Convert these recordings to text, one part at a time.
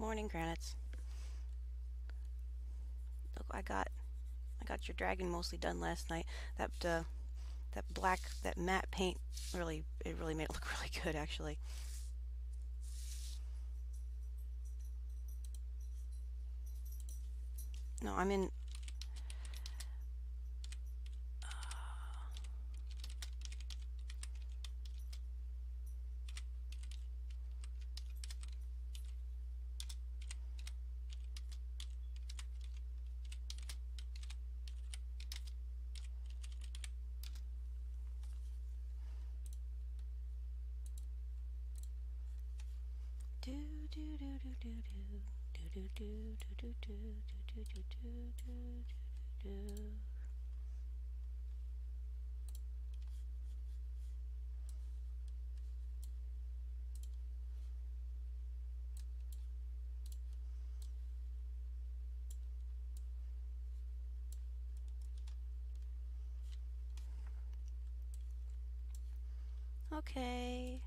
Morning, Granite. Look, I got your dragon mostly done last night. That matte paint really made it look really good, actually. No, I'm in. Do do do do do do do do do do do do do do do do. Okay,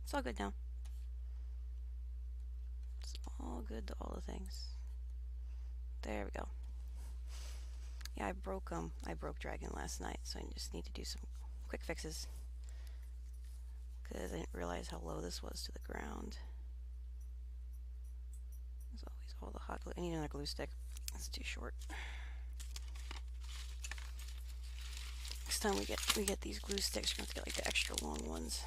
it's all good now. It's all good to all the things. There we go. Yeah, I broke Dragon last night, so I just need to do some quick fixes because I didn't realize how low this was to the ground. There's always all the hot glue. I need another glue stick. It's too short. Next time we get these glue sticks, we're gonna have to get like the extra long ones.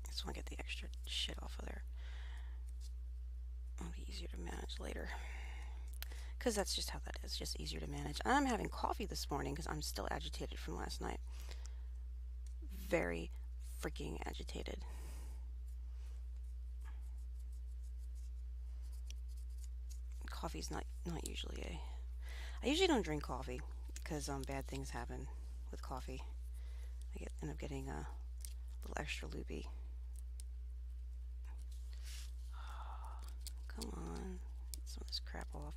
Just want to get the extra shit off of there. It'll be easier to manage later. Because that's just how that is, just easier to manage. And I'm having coffee this morning because I'm still agitated from last night. Very freaking agitated. Coffee's not usually a. I usually don't drink coffee because bad things happen with coffee. End up getting a little extra loopy. Come on, get some of this crap off.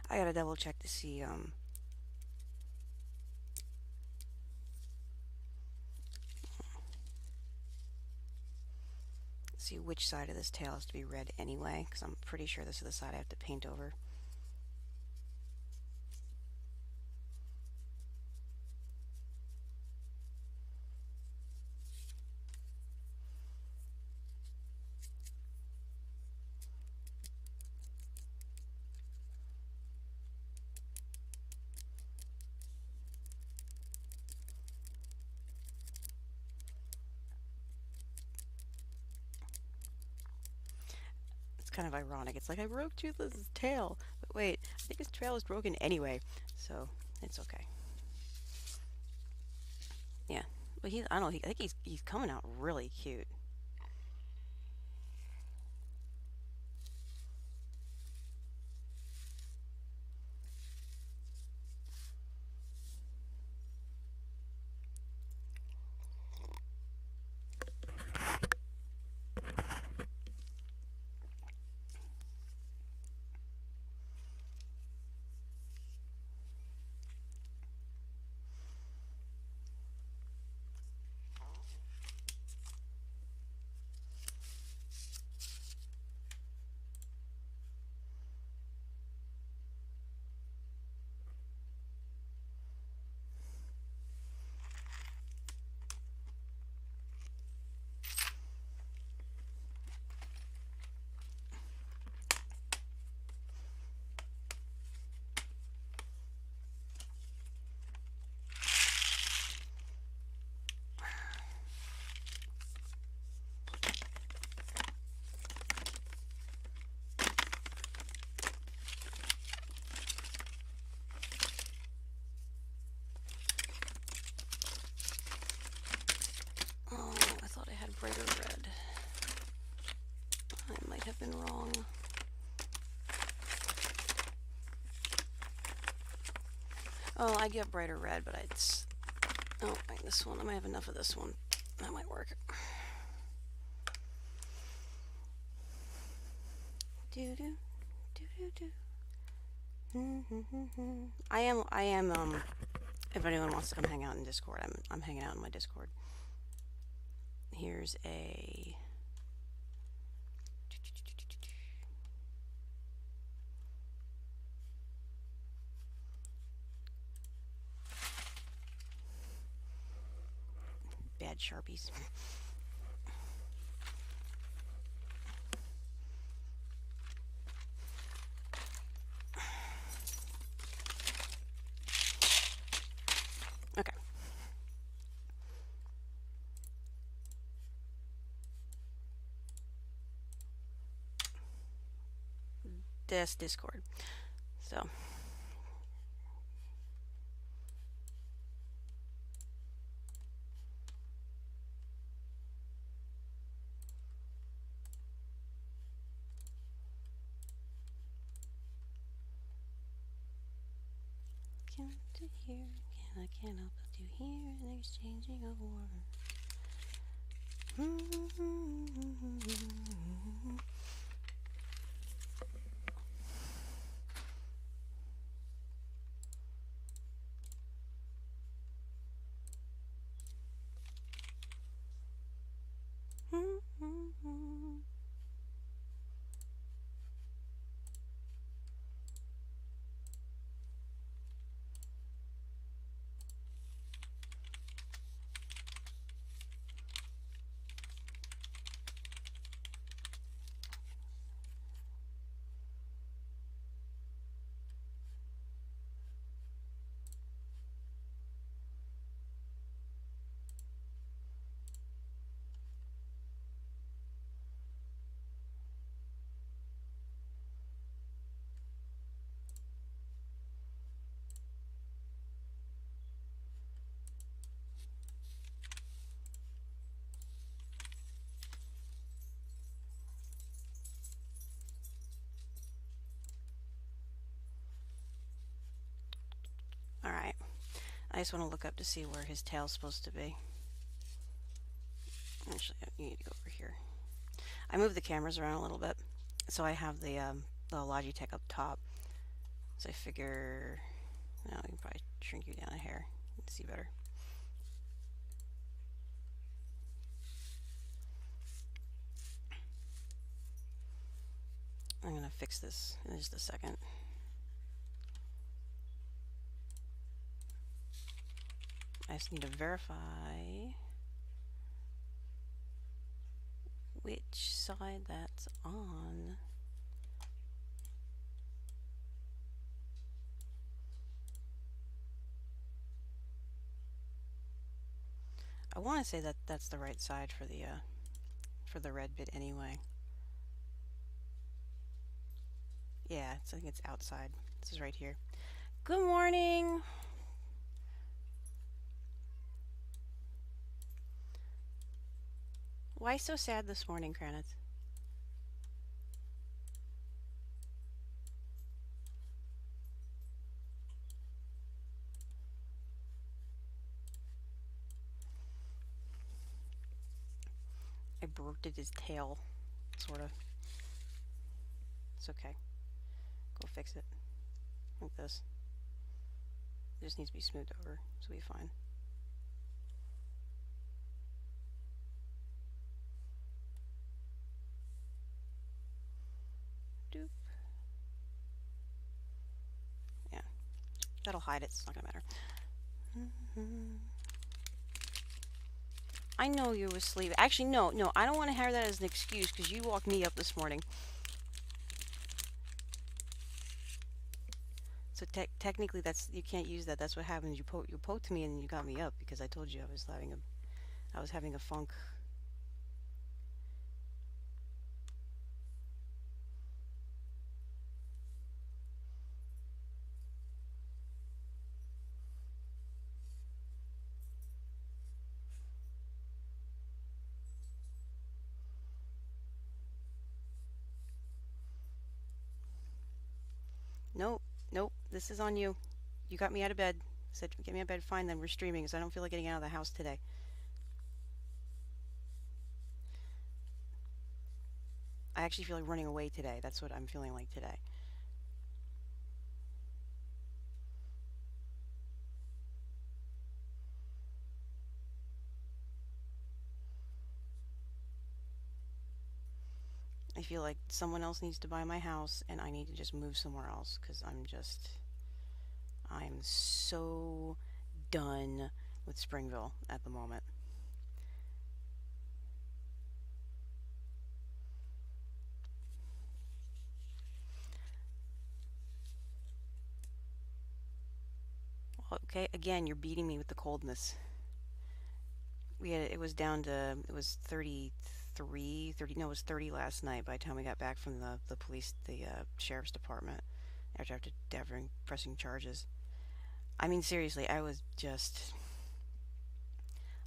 I gotta double check to see which side of this tail has to be red anyway, because I'm pretty sure this is the side I have to paint over. It's kind of ironic. It's like I broke Toothless's tail, but wait, I think his tail is broken anyway, so it's okay. Yeah, but I don't know. I think he's coming out really cute. Oh, I get brighter red, but it's... Oh, wait, this one. I might have enough of this one. That might work. Do do do do do. I am. If anyone wants to come hang out in Discord, I'm hanging out in my Discord. Here's a. Bad Sharpies. Okay. This Discord. So. Can't hear, I can't help but to hear the exchanging of words. Alright. I just want to look up to see where his tail's supposed to be. Actually, you need to go over here. I moved the cameras around a little bit, so I have the Logitech up top. So I figure, no, you can probably shrink you down a hair and see better. I'm gonna fix this in just a second. I just need to verify which side that's on. I want to say that that's the right side for the red bit anyway. Yeah, I think it's outside. This is right here. Good morning. Why so sad this morning, Kranitz? I broke his tail, sort of. It's okay. Go fix it. Like this. It just needs to be smoothed over, so it'll be fine. Doop. Yeah. That'll hide it, it's not gonna matter. I know you were asleep. Actually, no, I don't want to have that as an excuse because you woke me up this morning. So technically, you can't use that. That's what happens. You poked me and you got me up because I told you I was having a funk. Nope, this is on you. You got me out of bed. I said, get me out of bed. Fine, then we're streaming because I don't feel like getting out of the house today. I actually feel like running away today. That's what I'm feeling like today. I feel like someone else needs to buy my house and I need to just move somewhere else because I'm so done with Springville at the moment. Okay, again, you're beating me with the coldness. It was down to, it was 33, 30, no, it was 30 last night by the time we got back from the police, the sheriff's department after pressing charges. I mean, seriously,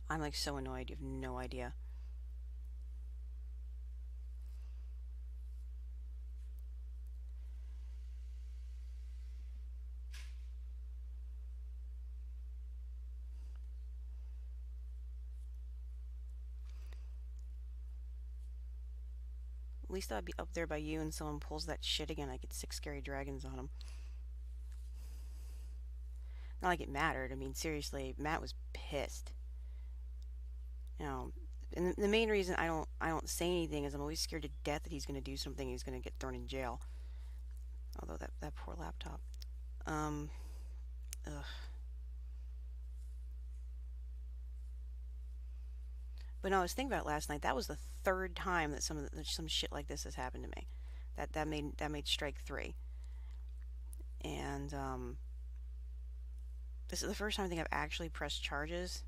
I'm like so annoyed. You have no idea. At least I'd be up there by you and someone pulls that shit again. I get 6 scary dragons on them. Not like it mattered. I mean, seriously, Matt was pissed. You know, and the main reason I don't say anything is I'm always scared to death that he's going to do something. He's going to get thrown in jail. Although that poor laptop. Um, ugh. But no, I was thinking about it last night. That was the third time that some shit like this has happened to me. That made strike three, and this is the first time I think I've actually pressed charges.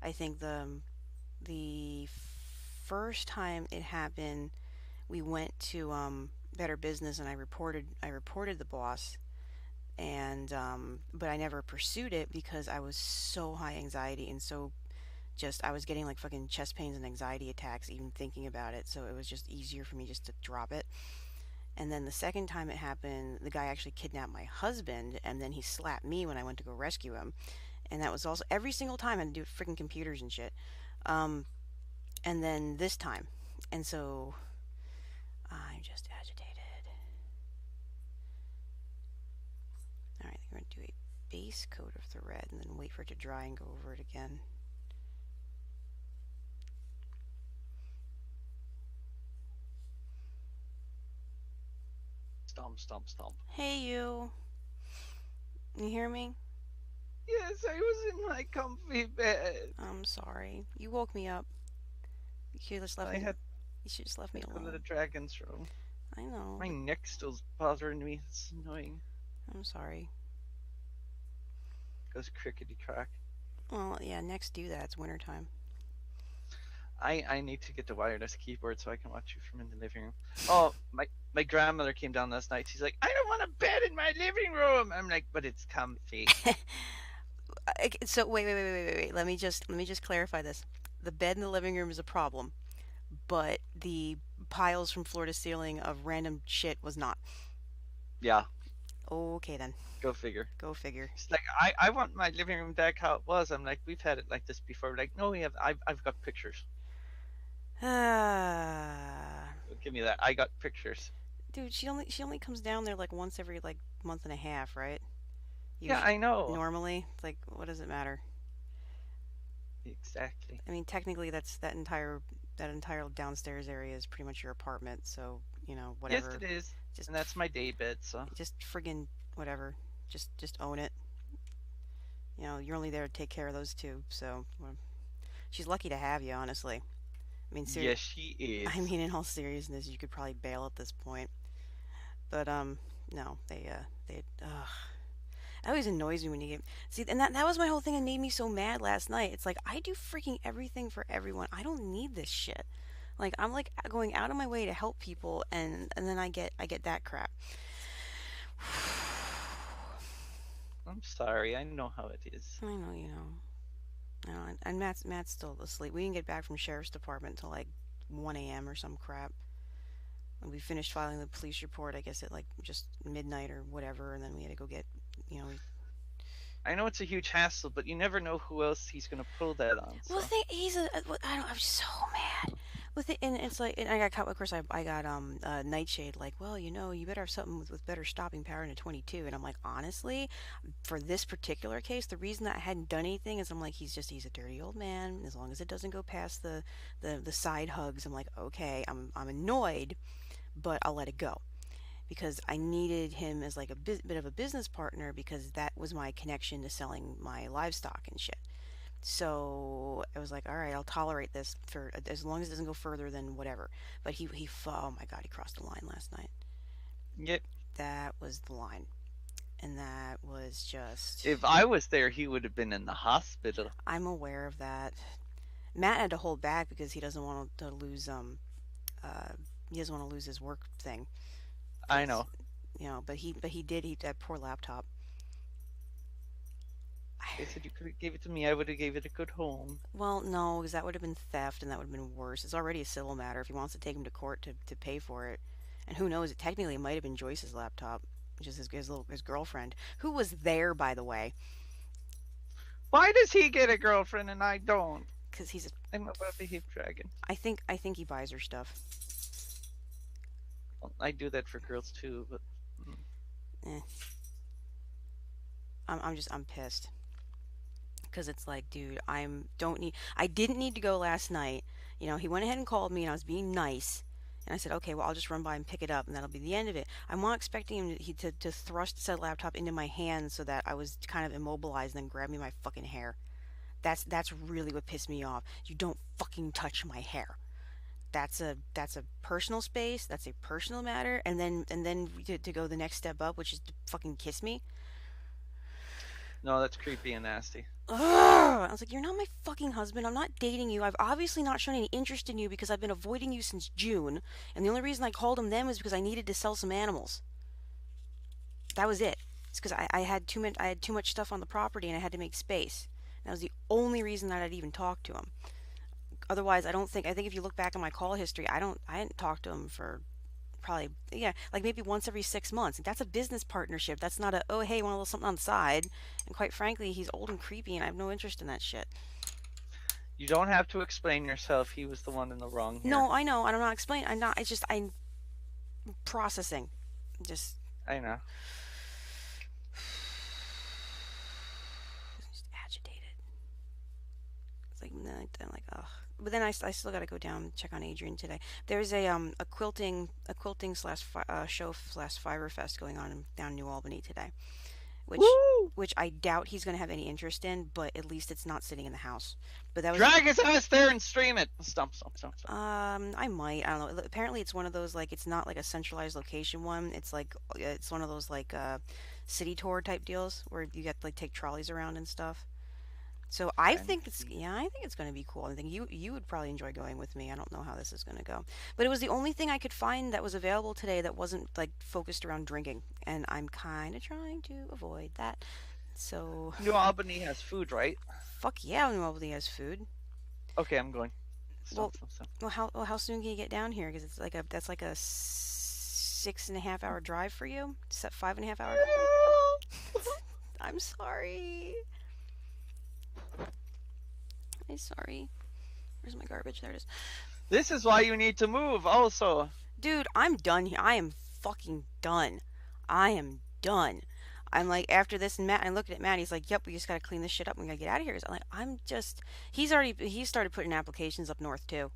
I think the first time it happened, we went to Better Business, and I reported the boss, and but I never pursued it because I was so high anxiety and so just I was getting like fucking chest pains and anxiety attacks even thinking about it. So it was just easier for me just to drop it. And then the second time it happened, the guy actually kidnapped my husband, and then he slapped me when I went to go rescue him. And that was also every single time I had to do with freaking computers and shit. Um, and then this time, and so I'm just agitated. All right, we're gonna do a base coat of the red, and then wait for it to dry and go over it again. Stomp, stomp, stomp. Hey, you. You hear me? Yes, I was in my comfy bed. I'm sorry. You woke me up. You should just left I me. had You should just left me to go to the alone. dragon's room. I know, My but neck's still bothering me. It's annoying. I'm sorry. Goes crickety crack. Well, yeah, next do that. It's wintertime. I need to get the wireless keyboard so I can watch you from in the living room. Oh, my grandmother came down last night. She's like, I don't want a bed in my living room. I'm like, but it's comfy. So wait. Let me just clarify this. The bed in the living room is a problem, but the piles from floor to ceiling of random shit was not. Yeah, Okay then. go figure. Go figure. She's like, I want my living room deck how it was. I'm like, we've had it like this before. Like, no, we have. I've got pictures. Ah, Give me that. I got pictures. dude, she only comes down there like once every like month and a half, right? Yeah, Usually, I know. normally, like, what does it matter? Exactly. I mean, technically, that entire downstairs area is pretty much your apartment. So Yes, whatever. it is. Just, And that's my day bed, so. just friggin' whatever. Just own it. You're only there to take care of those two. So well, she's lucky to have you, honestly. I mean, Yes, she I is. mean, in all seriousness, you could probably bail at this point. But no, they. Ugh. It always annoys me when you get see, and that was my whole thing that made me so mad last night. It's like I do freaking everything for everyone. I don't need this shit. Like I'm like going out of my way to help people, and then I get that crap. I'm sorry. I know how it is. I know, you know. And Matt's still asleep. We didn't get back from sheriff's department till like 1 a.m. or some crap. And we finished filing the police report, I guess at like just midnight or whatever, and then we had to go get, you know, I know it's a huge hassle, but you never know who else he's gonna pull that on. Well, So he's I don't. I'm so mad with it, and it's like, and I got caught. Of course, I got Nightshade. Like, well, you better have something with better stopping power than a 22. And I'm like, honestly, for this particular case, the reason that I hadn't done anything is I'm like, he's a dirty old man. As long as it doesn't go past the side hugs, I'm like, okay, I'm annoyed, but I'll let it go because I needed him as like a bit of a business partner because that was my connection to selling my livestock and shit. So I was like, all right, I'll tolerate this for as long as it doesn't go further than whatever. But oh my God, he crossed the line last night. yeah, That was the line, and that was just. if I was there, he would have been in the hospital. I'm aware of that. Matt had to hold back because he doesn't want to lose uh he doesn't want to lose his work thing. I 'Cause, know. but he did. He that poor laptop. They said you could have gave it to me. I would have gave it a good home. Well, no, because that would have been theft, and that would have been worse. It's already a civil matter if he wants to take him to court to pay for it. And who knows? It technically might have been Joyce's laptop, which is his girlfriend, who was there, by the way, Why does he get a girlfriend and I don't? because he's. I'm a well-behaved dragon. I think he buys her stuff. Well, I do that for girls too, but Eh. I'm pissed because it's like, dude, I didn't need to go last night. He went ahead and called me, and I was being nice. And I said, okay, well, I'll just run by and pick it up, and that'll be the end of it. I'm not expecting him to thrust said laptop into my hand so that I was kind of immobilized and then grab me my fucking hair. That's really what pissed me off. You don't fucking touch my hair. That's a personal space. That's a personal matter. And then to go the next step up, which is to fucking kiss me. no, that's creepy and nasty. Ugh. I was like, you're not my fucking husband. I'm not dating you. I've obviously not shown any interest in you because I've been avoiding you since June. And the only reason I called him then was because I needed to sell some animals. That was it. It's because I had too much stuff on the property and I had to make space. That was the only reason that I'd even talked to him. Otherwise, I think if you look back at my call history, I hadn't talked to him for probably, yeah, like maybe once every 6 months. That's a business partnership. That's not a, oh hey, want a little something on the side. And quite frankly, he's old and creepy, and I have no interest in that shit. You don't have to explain yourself. He was the one in the wrong here. No, I know. I'm not explaining. I'm not. It's just I'm processing. Just I know. just agitated. It's like I'm like ugh. But then I still got to go down and check on Adrian today. There's a quilting slash show slash Fiverr Fest going on down New Albany today, which Woo! which I doubt he's going to have any interest in. But at least it's not sitting in the house. But that was Drag his ass there and stream it. Stomp. I might. I don't know. Apparently, it's one of those like it's not like a centralized location one. It's like it's one of those like city tour type deals where you get to like take trolleys around and stuff. So I think it's going to be cool. I think you would probably enjoy going with me. I don't know how this is going to go, but it was the only thing I could find that was available today that wasn't like focused around drinking, and I'm kind of trying to avoid that. So New Albany has food, right? fuck yeah, New Albany has food. Okay, I'm going. Well, Stomp. how soon can you get down here? Because that's like a 6.5 hour drive for you. 5.5 hour. I'm sorry. I'm sorry. Where's my garbage? There it is. This is why you need to move. Also, Dude, I'm done here. I am fucking done. I am done. I'm like, after this, and I looked at Matt. He's like, "Yep, we just gotta clean this shit up. We gotta get out of here." So I'm like, he started putting applications up north too.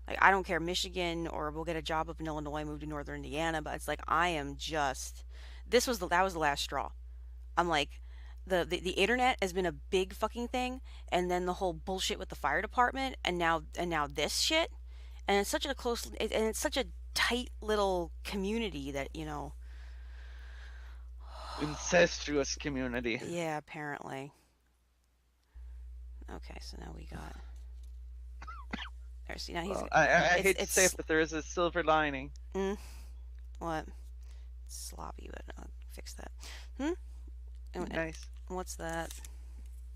Like, I don't care, Michigan, or we'll get a job up in Illinois, move to Northern Indiana. But it's like, I am just. That was the last straw. I'm like, the internet has been a big fucking thing, and then the whole bullshit with the fire department, and now this shit, and it's such a and it's such a tight little community that incestuous community. yeah, apparently. Okay, so now we got there. See, now he's Well, I hate to it's say it, but there is a silver lining. what sloppy, but I'll fix that. And Nice. what's that?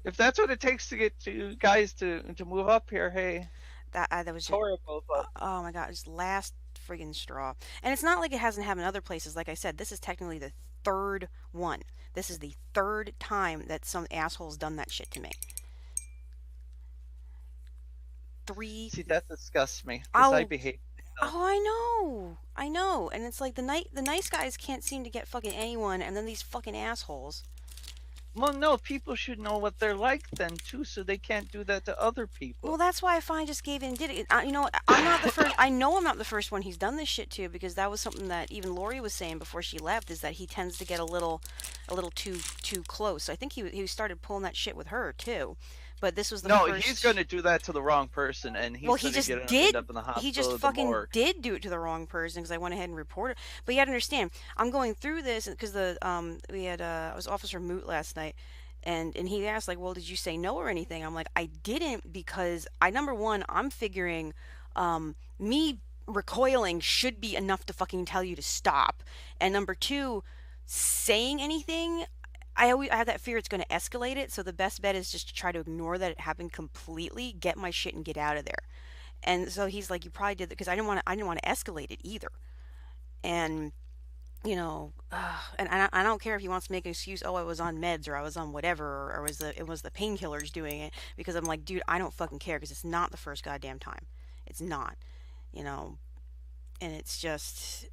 If that's what it takes to get you guys to move up here, hey, That was it's just, horrible, but oh my god, just last friggin' straw. And it's not like it hasn't happened in other places. Like I said, this is technically the third one. This is the third time that some asshole's done that shit to me. Three. See, that disgusts me because I Oh, behave myself. oh, I know. And it's like the nice guys can't seem to get fucking anyone, and then these fucking assholes. Well, no, people should know what they're like then too, so they can't do that to other Well, people. that's why I finally just gave in and did it. You know, I'm not the first. I know I'm not the first one he's done this shit to, because that was something that even Lori was saying before she left. Is that he tends to get a little too close. I think he started pulling that shit with her too. But this was the No, he's first. going to do that to the wrong person, and Well, he's he going to just get end did. up in the He just hospital or the fucking morgue. did do it to the wrong person, because I went ahead and reported. But you got to understand, I'm going through this because the we had I was Officer Moot last night, and he asked like, well, did you say no or anything? I'm like, I didn't, because I, number one, I'm figuring me recoiling should be enough to fucking tell you to stop, and number two, saying anything, I have that fear it's going to escalate it. So the best bet is just to try to ignore that it happened completely, get my shit and get out of there. And so he's like, you probably did that, because I didn't want to escalate it either. And and I don't care if he wants to make an excuse. Oh, I was on meds, or I was on whatever, or it was the painkillers doing it. Because I'm like, dude, I don't fucking care, because it's not the first goddamn time. It's not, you know. And it's just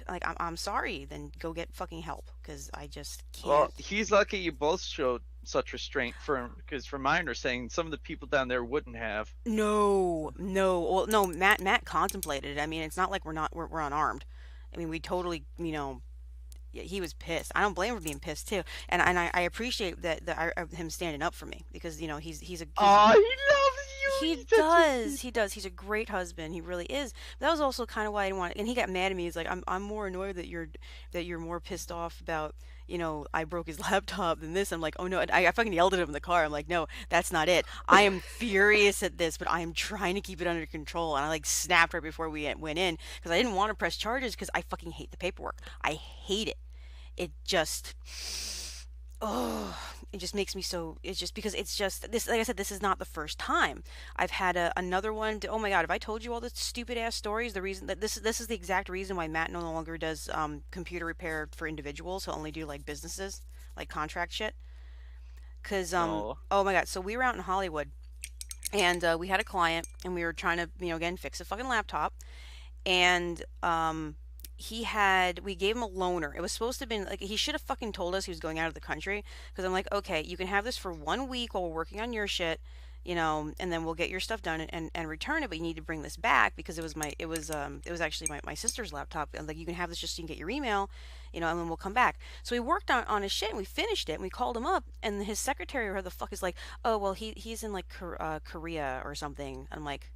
like, I'm sorry. Then go get fucking help, because I just Well, can't. he's lucky you both showed such restraint because from my understanding, some of the people down there wouldn't have. No, no. Well, no. Matt contemplated it. I mean, it's not like we're unarmed. I mean, we totally, yeah, he was pissed. I don't blame him for being pissed too, and I appreciate him standing up for me, because Oh, he loves you. he He's such a does, sweet. he's a great husband, he really is. But that was also kind of why I didn't want. And he got mad at me. He's like, I'm more annoyed that you're more pissed off about, I broke his laptop than this. I'm like, oh no, and I fucking yelled at him in the car. I'm like, no, that's not it. I am furious at this, but I am trying to keep it under control. And I like snapped right before we went in, because I didn't want to press charges, because I fucking hate the paperwork. I hate it. It just, oh, it just makes me so. It's just because it's just this. Like I said, this is not the first time. I've had another one. Oh my god, have I told you all the stupid ass stories? The reason that this is the exact reason why Matt no longer does computer repair for individuals. He'll only do like businesses, like contract shit. Cause No. oh my god, so we were out in Hollywood, and we had a client, and we were trying to, again, fix a fucking laptop. And we gave him a loaner. It was supposed to have been like, he should have fucking told us he was going out of the country, because I'm like, okay, you can have this for 1 week while we're working on your shit, and then we'll get your stuff done, and return it, but you need to bring this back, because it was actually my sister's laptop. And like, you can have this just so you can get your email, and then we'll come back. So we worked on his shit, and we finished it, and we called him up, and his secretary, or whoever the fuck, is like, oh well, he's in like Korea or something. I'm like,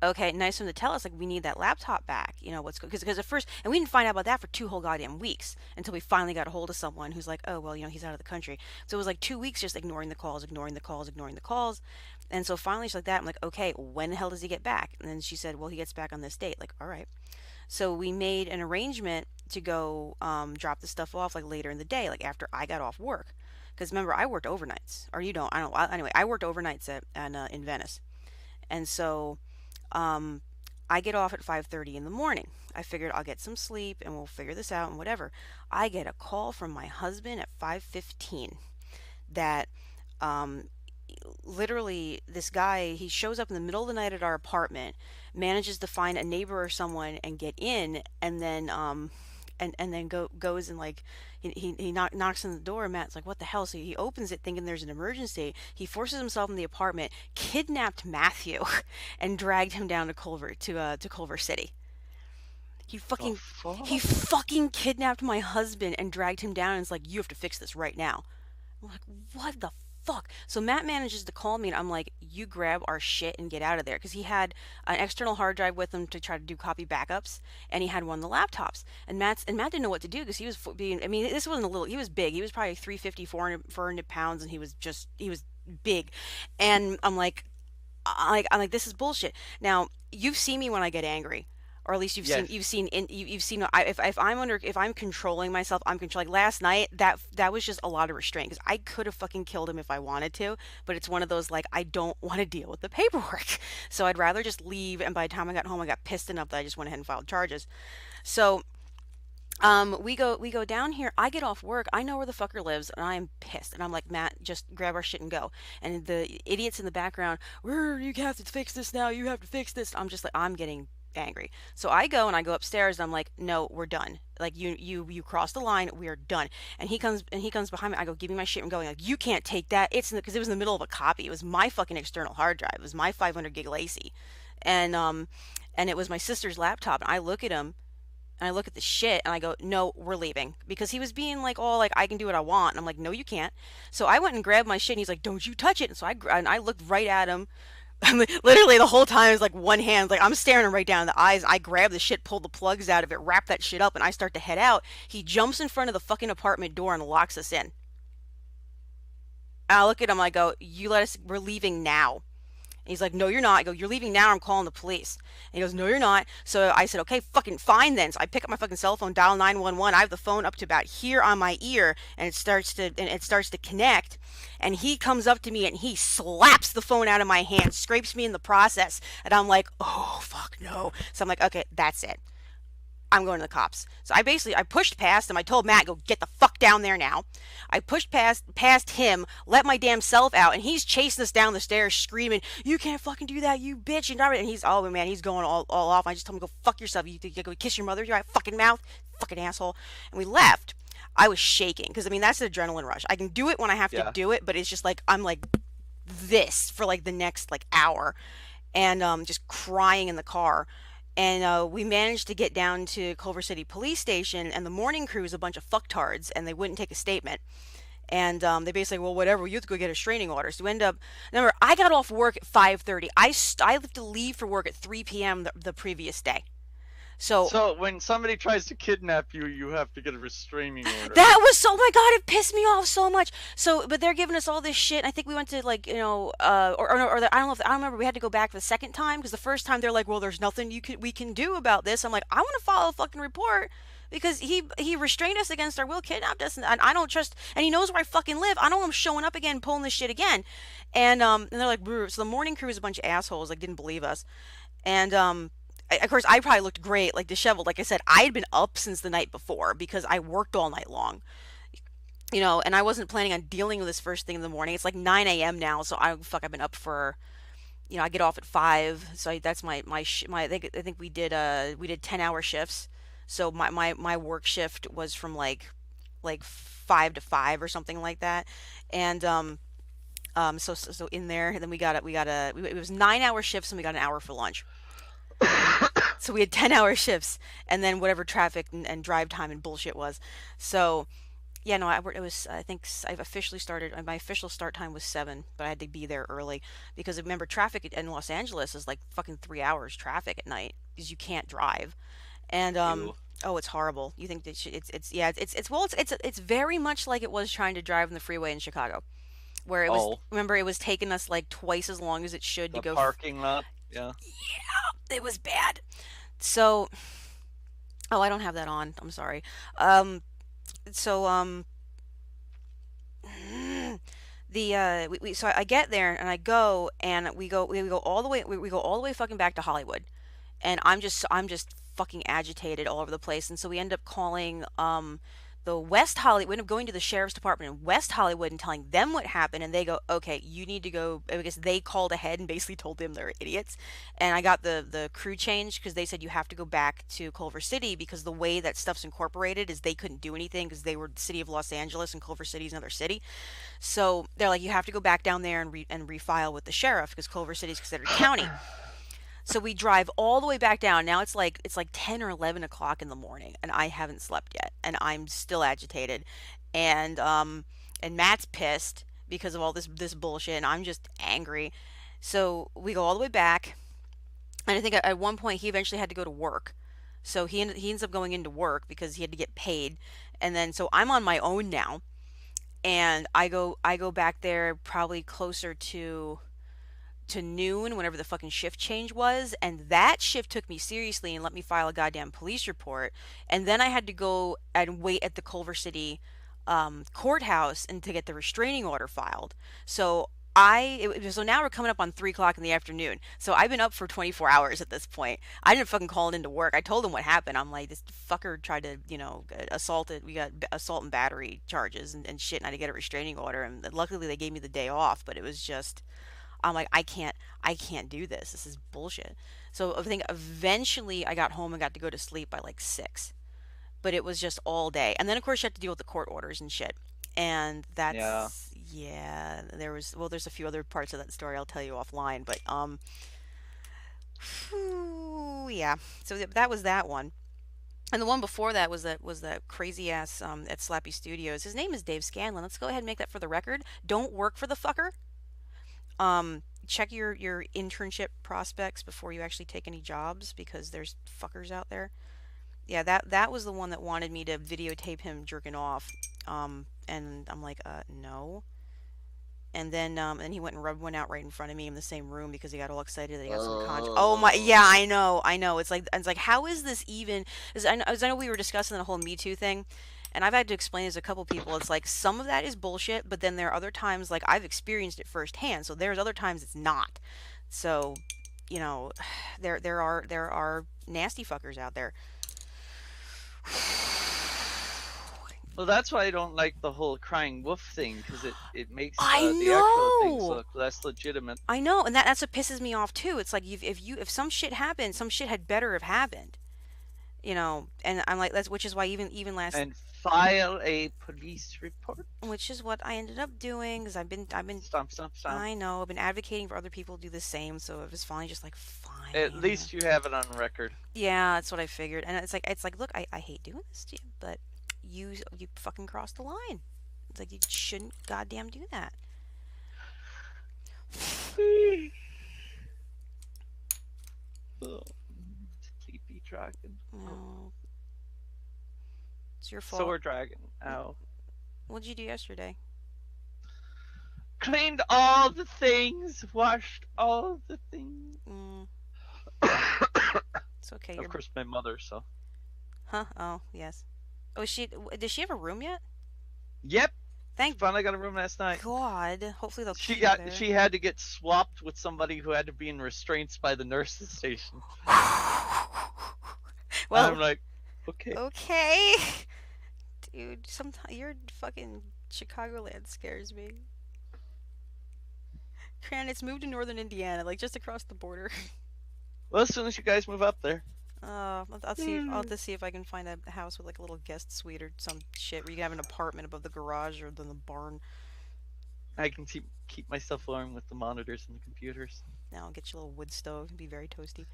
okay, nice of him to tell us, like, we need that laptop back. What's good? Because at first, and we didn't find out about that for 2 whole goddamn weeks, until we finally got a hold of someone who's like, oh well, he's out of the country. So it was like 2 weeks just ignoring the calls, ignoring the calls, ignoring the calls. And so finally she's like that. I'm like, okay, when the hell does he get back? And then she said, well, he gets back on this date. Like, all right. So we made an arrangement to go drop the stuff off like later in the day, like after I got off work. Because remember, I worked overnights, or you don't. I don't. Anyway, I worked overnights in Venice, and so um, I get off at 5:30 in the morning. I figured I'll get some sleep and we'll figure this out and whatever. I get a call from my husband at 5:15 that um, literally, this guy, he shows up in the middle of the night at our apartment, manages to find a neighbor or someone and get in, and then goes and like, knocks on the door, and Matt's like, what the hell? So he opens it thinking there's an emergency. He forces himself in the apartment, kidnapped Matthew, and dragged him down to Culver City. He The fucking he fuck? fucking kidnapped my husband and dragged him down, and it's like, you have to fix this right now. I'm like, what the fuck? So Matt manages to call me, and I'm like, you grab our shit and get out of there. Because he had an external hard drive with him to try to do copy backups, and he had one of the laptops. And Matt didn't know what to do, because he was being, I mean, this wasn't a little, he was big. He was probably 350, 400 pounds, and he was big. And I'm like, this is bullshit. Now, you've seen me when I get angry, or at least Yes. you've seen if I'm controlling myself, I'm controlling. Last night, that was just a lot of restraint because I could have fucking killed him if I wanted to, but it's one of those like I don't want to deal with the paperwork, so I'd rather just leave. And by the time I got home, I got pissed enough that I just went ahead and filed charges. So we go down here. I get off work. I know where the fucker lives, and I am pissed. And I'm like, Matt, just grab our shit and go. And the idiots in the background, you have to fix this now. You have to fix this. I'm just like, I'm getting angry. So I go and I go upstairs, and I'm like, no, we're done. Like you crossed the line. We are done. And he comes behind me. I go, give me my shit. I'm going like, you can't take that. Because it was in the middle of a copy. It was my fucking external hard drive. It was my 500 gig lacy, and and it was my sister's laptop. And I look at him and I look at the shit and I go, no, we're leaving. Because he was being like, all like, I can do what I want. And I'm like, no, you can't. So I went and grabbed my shit and he's like, don't you touch it. And so I looked right at him. Literally the whole time is like one hand, like I'm staring him right down in the eyes. I grab the shit, pull the plugs out of it, wrap that shit up, and I start to head out. He jumps in front of the fucking apartment door and locks us in. And I look at him, I go, we're leaving now. And he's like, no, you're not. I go, you're leaving now. I'm calling the police. And he goes, no, you're not. So I said, okay, fucking fine then. So I pick up my fucking cell phone, dial 911. I have the phone up to about here on my ear, and it starts to connect. And he comes up to me and he slaps the phone out of my hand, scrapes me in the process. And I'm like, oh fuck no. So I'm like, okay, that's it. I'm going to the cops. So I pushed past him. I told Matt, go get the fuck down there now. I pushed past him, let my damn self out, and he's chasing us down the stairs screaming, you can't fucking do that, you bitch. And he's, oh man, he's going all off. I just told him, go fuck yourself. You go kiss your mother, your fucking mouth, fucking asshole. And we left. I was shaking because I mean that's an adrenaline rush. I can do it when I have to Yeah. do it, but it's just like I'm like this for like the next like hour, and just crying in the car. And we managed to get down to Culver City Police Station, and the morning crew is a bunch of fucktards, and they wouldn't take a statement. And they basically, well, whatever, you have to go get a restraining order. So we end up, remember, I got off work at 5:30. I have to leave for work at 3 p.m. The previous day. So So when somebody tries to kidnap you, you have to get a restraining order. that was so, oh my God, it pissed me off so much. So, but they're giving us all this shit. I think we went to like, I don't know if, I don't remember. We had to go back for the second time because the first time they're like, well, there's nothing we can do about this. I'm like, I want to file a fucking report because he restrained us against our will, kidnapped us, and I don't trust, and he knows where I fucking live. I don't want him showing up again, pulling this shit again. And they're like, "Brr." So the morning crew is a bunch of assholes, like didn't believe us. And of course, I probably looked great, like disheveled. Like I said, I had been up since the night before because I worked all night long, and I wasn't planning on dealing with this first thing in the morning. It's like 9 a.m. now, so I've been up for, I get off at 5, so that's I think we did 10-hour shifts. So my work shift was from like 5 to 5 or something like that. And so in there, and then it was 9-hour shifts and we got an hour for lunch. So we had 10-hour shifts and then whatever traffic and drive time and bullshit was. So yeah, no, it was, I think I've officially started, my official start time was 7, but I had to be there early because remember, traffic in Los Angeles is like fucking 3 hours traffic at night because you can't drive. And, Ew. oh, it's horrible. You think that yeah, well, it's very much like it was trying to drive on the freeway in Chicago, where Oh, remember, it was taking us like twice as long as it should to the go, parking lot. Yeah. yeah, it was bad. So, oh, I don't have that on. I'm sorry. Um, so, so I get there and I go and we go all the way we go all the way fucking back to Hollywood, and I'm just fucking agitated all over the place. And so we end up calling the West Hollywood. We end up going to the sheriff's department in West Hollywood and telling them what happened, and they go, okay, you need to go, because they called ahead and basically told them they're idiots. And I got the crew changed because they said you have to go back to Culver City because the way that stuff's incorporated is they couldn't do anything because they were the city of Los Angeles and Culver City's another city. So they're like, you have to go back down there and refile with the sheriff because Culver City is considered county. So we drive all the way back down. Now it's like 10 or 11 o'clock in the morning, and I haven't slept yet, and I'm still agitated, and Matt's pissed because of all this bullshit, and I'm just angry. So we go all the way back, and I think at one point he eventually had to go to work. So he ends up going into work because he had to get paid, and then so I'm on my own now, and I go back there probably closer to to noon, whenever the fucking shift change was, and that shift took me seriously and let me file a goddamn police report. And then I had to go and wait at the Culver City courthouse and to get the restraining order filed. So so now we're coming up on 3 o'clock in the afternoon. So I've been up for 24 hours at this point. I didn't fucking call it into work. I told him what happened. I'm like, this fucker tried to, assaulted. We got assault and battery charges and shit, and I had to get a restraining order. And luckily they gave me the day off, but it was just, I'm like, I can't do this. This is bullshit. So I think eventually I got home and got to go to sleep by like 6. But it was just all day. And then of course you have to deal with the court orders and shit. And Yeah. that's, yeah, there's a few other parts of that story I'll tell you offline, but yeah. So that was that one. And the one before that was that crazy ass at Slappy Studios. His name is Dave Scanlon. Let's go ahead and make that for the record. Don't work for the fucker. Check your internship prospects before you actually take any jobs, because there's fuckers out there. Yeah, that was the one that wanted me to videotape him jerking off. And I'm like, no. And he went and rubbed one out right in front of me in the same room because he got all excited that he got some content. Oh my, yeah, I know. It's like, how is this even? As I know we were discussing the whole Me Too thing, and I've had to explain this to a couple people. It's like some of that is bullshit, but then there are other times, like I've experienced it firsthand. So there's other times it's not. So, you know, there are nasty fuckers out there. Well, that's why I don't like the whole crying wolf thing, because it makes I the actual things know. look less legitimate. I know, and that's what pisses me off too. It's like if some shit happened, some shit had better have happened, And I'm like, which is why even last, And file a police report. which is what I ended up doing, because I've been Stomp, stomp, stomp. I know, I've been advocating for other people to do the same. So it was finally just like, fine. At least you have it on record. Yeah, that's what I figured. And it's like, look, I hate doing this to you, but you fucking crossed the line. It's like, you shouldn't goddamn do that. Sleepy dragon. Oh, it's your fault. Sore dragon. Ow. What'd you do yesterday? Cleaned all the things. Washed all the things. It's okay. Of course, my mother. So. Huh? Oh, yes. Oh, does she have a room yet? Yep. Thank Finally got a room last night. God. Hopefully they'll She keep her got. there. She had to get swapped with somebody who had to be in restraints by the nurses station. Well, I'm like, okay. okay. Dude, sometimes your fucking Chicagoland scares me. It's moved to northern Indiana, like just across the border. Well, as soon as you guys move up there. I'll see. I'll just see if I can find a house with like a little guest suite or some shit where you can have an apartment above the garage or then the barn. I can keep myself warm with the monitors and the computers. Now I'll get you a little wood stove. It'll be very toasty.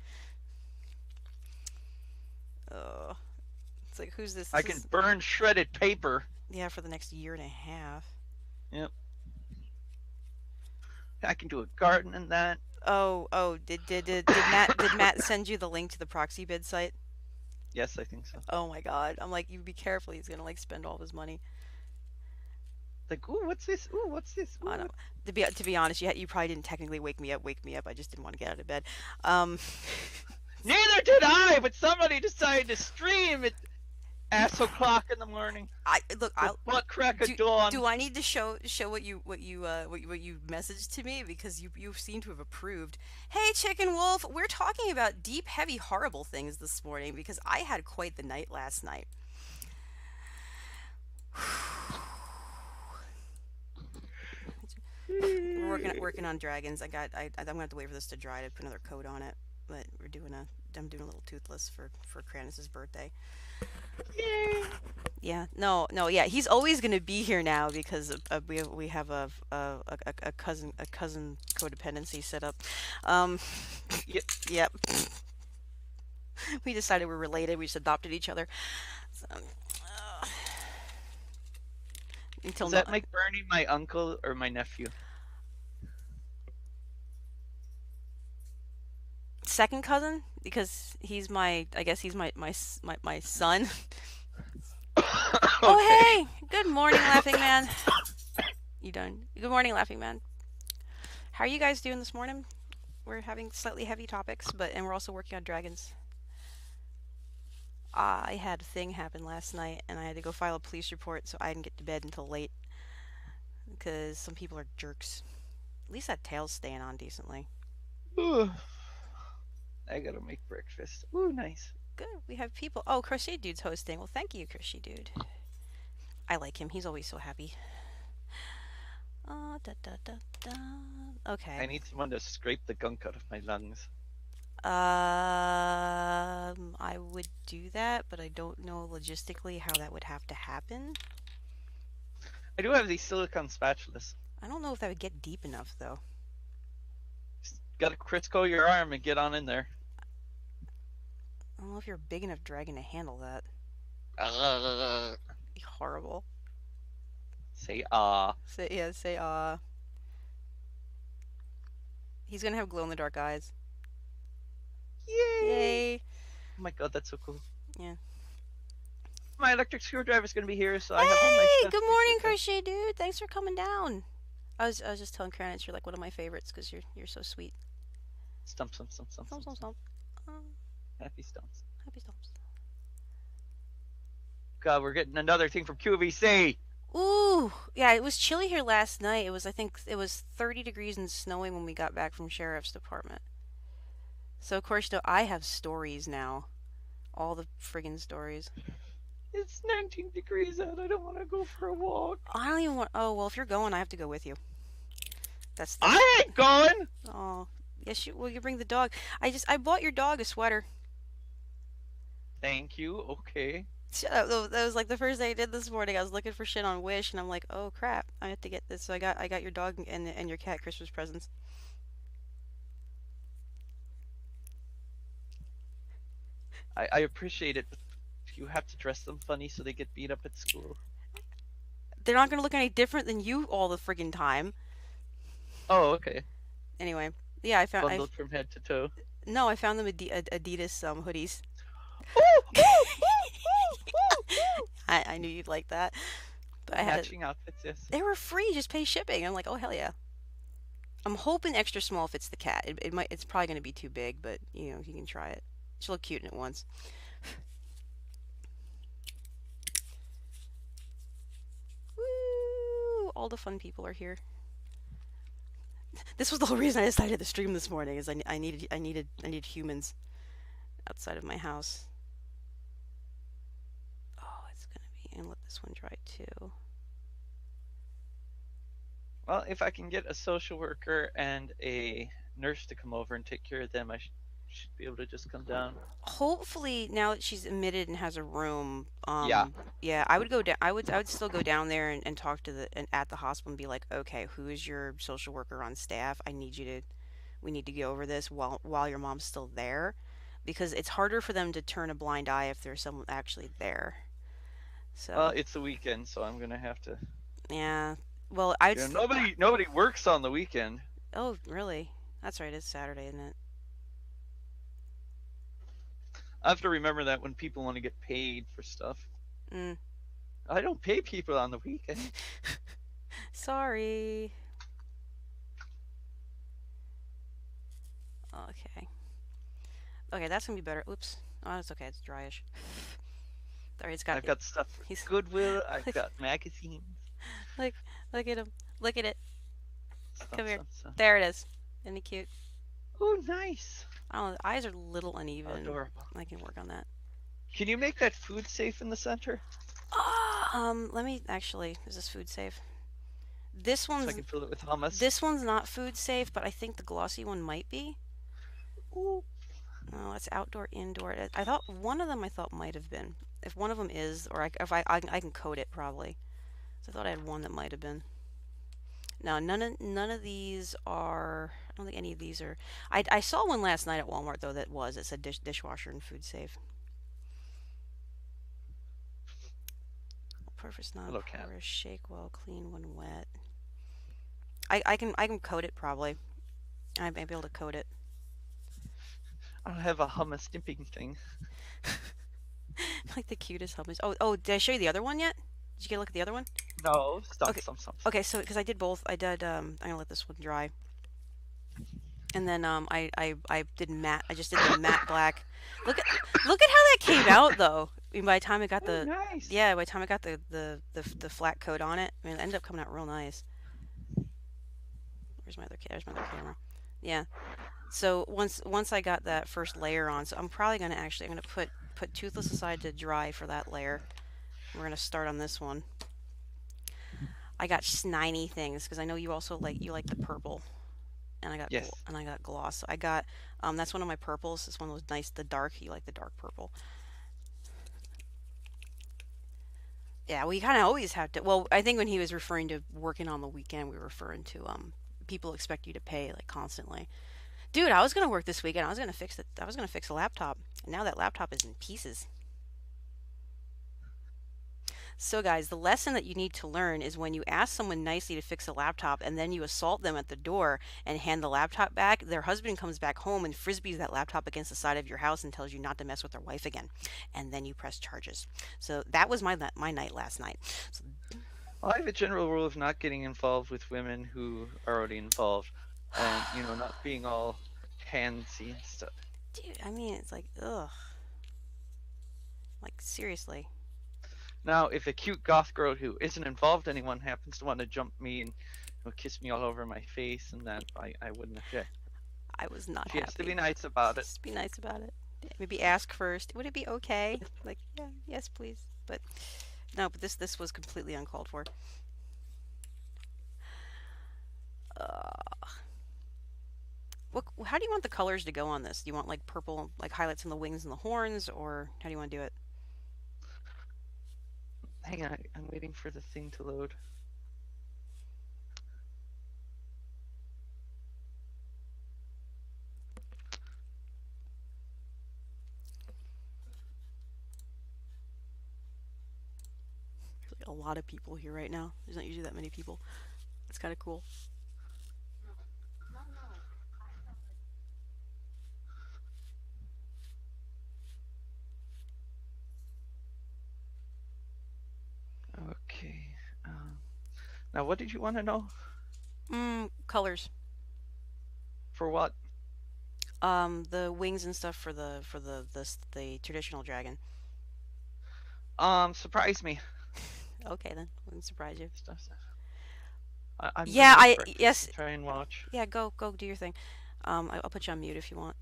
It's like, who's this? I can burn shredded paper. Yeah, for the next year and a half. Yep. I can do a garden in that. Oh, did Matt send you the link to the proxy bid site? Yes, I think so. Oh my God. I'm like, you be careful. He's gonna like spend all of his money. Like, ooh, what's this? Ooh, what's this? Ooh, I don't, to be honest, you probably didn't technically wake me up. I just didn't want to get out of bed. Neither did I, but somebody decided to stream at ass o'clock in the morning. Butt crack of dawn. Do I need to show what you messaged to me, because you seem to have approved? Hey, Chicken Wolf, we're talking about deep, heavy, horrible things this morning because I had quite the night last night. We're working on dragons. I'm gonna have to wait for this to dry to put another coat on it. But I'm doing a little toothless for Kranis's birthday. Yay. Yeah, no, yeah. He's always gonna be here now because we have a cousin codependency set up. Yep. We decided we're related. We just adopted each other. So, Does that make Bernie my uncle or my nephew? Second cousin, because I guess he's my son. Okay. Oh, hey, good morning, Laughing Man. You done? Good morning, Laughing Man. How are you guys doing this morning? we're having slightly heavy topics, and we're also working on dragons. I had a thing happen last night, and I had to go file a police report, so I didn't get to bed until late because some people are jerks. At least that tail's staying on decently. Ooh, I gotta make breakfast. Ooh, nice. Good. We have people. Oh, Crochet Dude's hosting. Well, thank you, Crochet Dude. I like him. He's always so happy. Da da da da. Okay. I need someone to scrape the gunk out of my lungs. I would do that, but I don't know logistically how that would have to happen. I do have these silicone spatulas. I don't know if that would get deep enough, though. Just gotta Crisco your arm and get on in there. I don't know if you're a big enough dragon to handle that. Be horrible. Say Say He's gonna have glow-in-the-dark eyes. Yay! Yay! Oh my god, that's so cool. Yeah. My electric screwdriver's gonna be here, so I Hey! have all my stuff. Good morning, Crochet Dude. Thanks for coming down. I was just telling Kranich you're like one of my favorites because you're so sweet. Stump. Stomp. Happy stumps. Happy stomps. God, we're getting another thing from QVC. Ooh, yeah, it was chilly here last night. I think it was 30 degrees and snowing when we got back from Sheriff's Department. So, of course, I have stories now. All the friggin' stories. It's 19 degrees out. I don't want to go for a walk. I don't even want... Oh, well, if you're going, I have to go with you. That's I ain't going! Oh, yes, you bring the dog. I bought your dog a sweater. Thank you, okay. That was like the first thing I did this morning. I was looking for shit on Wish, and I'm like, oh crap, I have to get this. So I got your dog and your cat Christmas presents. I appreciate it, but you have to dress them funny so they get beat up at school. They're not gonna look any different than you all the friggin' time. Oh, okay. Anyway, yeah, I found. Bundled from head to toe. No, I found them Adidas hoodies. I knew you'd like that. But Matching outfits, yes. They were free, just pay shipping. I'm like, oh hell yeah. I'm hoping extra small fits the cat. It's probably gonna be too big, but you know, you can try it. She'll look cute in it once. Woo! All the fun people are here. This was the whole reason I decided to stream this morning. Is I needed humans outside of my house. Oh, it's gonna be, and let this one dry too. Well, if I can get a social worker and a nurse to come over and take care of them, I should be able to just come down. Hopefully, now that she's admitted and has a room, Yeah, I would go down. I would still go down there and talk to at the hospital and be like, okay, who is your social worker on staff? We need to go over this while your mom's still there, because it's harder for them to turn a blind eye if there's someone actually there. So. Well, it's the weekend, so I'm gonna have to. Yeah. Well, nobody works on the weekend. Oh, really? That's right. It's Saturday, isn't it? I have to remember that when people want to get paid for stuff. Mm. I don't pay people on the weekend. Sorry. Okay. Okay, that's gonna be better. Oops. Oh, it's okay. It's dryish. Sorry, I've got stuff for Goodwill. I've got magazines. Look at him. Look at it. Come here. Stuff. There it is. Isn't he cute? Oh, nice. I don't know. The eyes are a little uneven. Adorable. I can work on that. Can you make that food safe in the center? Let me actually. Is this food safe? This one's. So I can fill it with hummus. This one's not food safe, but I think the glossy one might be. Ooh. No, it's outdoor, indoor. I thought one of them. I thought might have been. If one of them is, or if I can code it probably. So I thought I had one that might have been. No, none of these are. I don't think any of these are. I saw one last night at Walmart though that was. It said dishwasher and food safe. Purpose not pour, shake well, clean when wet. I can code it probably. I may be able to code it. I don't have a hummus dipping thing. Like the cutest hummus. Oh, did I show you the other one yet? Did you get a look at the other one? No, stop. Okay, so because I did both, I'm gonna let this one dry. And then I did matte. I just did the matte black. Look at how that came out though. I mean, by the time I got Oh, the nice. yeah, by the time I got the flat coat on it, I mean, it ended up coming out real nice. There's my other camera. Yeah. So once I got that first layer on, so I'm gonna put Toothless aside to dry for that layer. We're gonna start on this one. I got sniny things because I know you like the purple, and Yes. I got gloss. So I got that's one of my purples. It's one of those nice the dark. You like the dark purple. Yeah, we kind of always have to. Well, I think when he was referring to working on the weekend, we were referring to people expect you to pay like constantly. Dude, I was gonna work this weekend. I was gonna fix a laptop, and now that laptop is in pieces. So, guys, the lesson that you need to learn is when you ask someone nicely to fix a laptop and then you assault them at the door and hand the laptop back, their husband comes back home and frisbees that laptop against the side of your house and tells you not to mess with their wife again. And then you press charges. So that was my night last night. So, Well, I have a general rule of not getting involved with women who are already involved, and not being all handsy and stuff. dude, I mean, it's like, ugh, like seriously. Now, if a cute goth girl who isn't involved in anyone happens to want to jump me and kiss me all over my face, and that I wouldn't object. I was not She has to be happy. nice about it. Just be nice about it. Maybe ask first. Would it be okay? Like, yeah, yes, please. But no, but this was completely uncalled for. Uh, how do you want the colors to go on this? Do you want like purple, like highlights on the wings and the horns, or how do you want to do it? Hang on, I'm waiting for the thing to load. There's like a lot of people here right now. There's not usually that many people. It's kind of cool. Okay. Now, what did you want to know? Colors. For what? The wings and stuff for the traditional dragon. Surprise me. Okay then, wouldn't surprise you. Stuff. I'm gonna Yeah, make I breakfast yes, and try and watch. yeah. Go do your thing. I'll put you on mute if you want.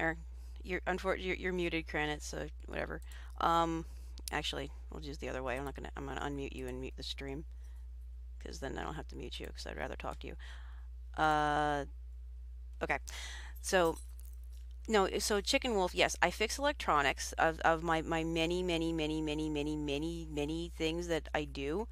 Or you're muted, Granite. So whatever. Um, actually, we'll do it the other way. I'm gonna unmute you and mute the stream because then I don't have to mute you because I'd rather talk to you. Uh, okay. So no, so Chicken Wolf, yes, I fix electronics of my many things that I do.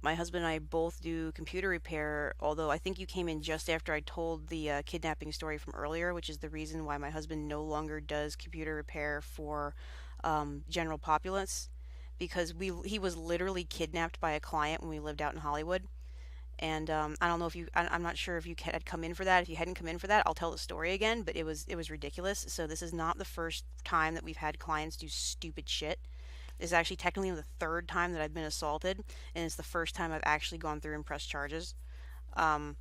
My husband and I both do computer repair, although I think you came in just after I told the kidnapping story from earlier, which is the reason why my husband no longer does computer repair for general populace, because he was literally kidnapped by a client when we lived out in Hollywood. And I don't know if I'm not sure if you had come in for that. If you hadn't come in for that, I'll tell the story again, but it was ridiculous. So this is not the first time that we've had clients do stupid shit. This is actually technically the third time that I've been assaulted, and it's the first time I've actually gone through and pressed charges. Um,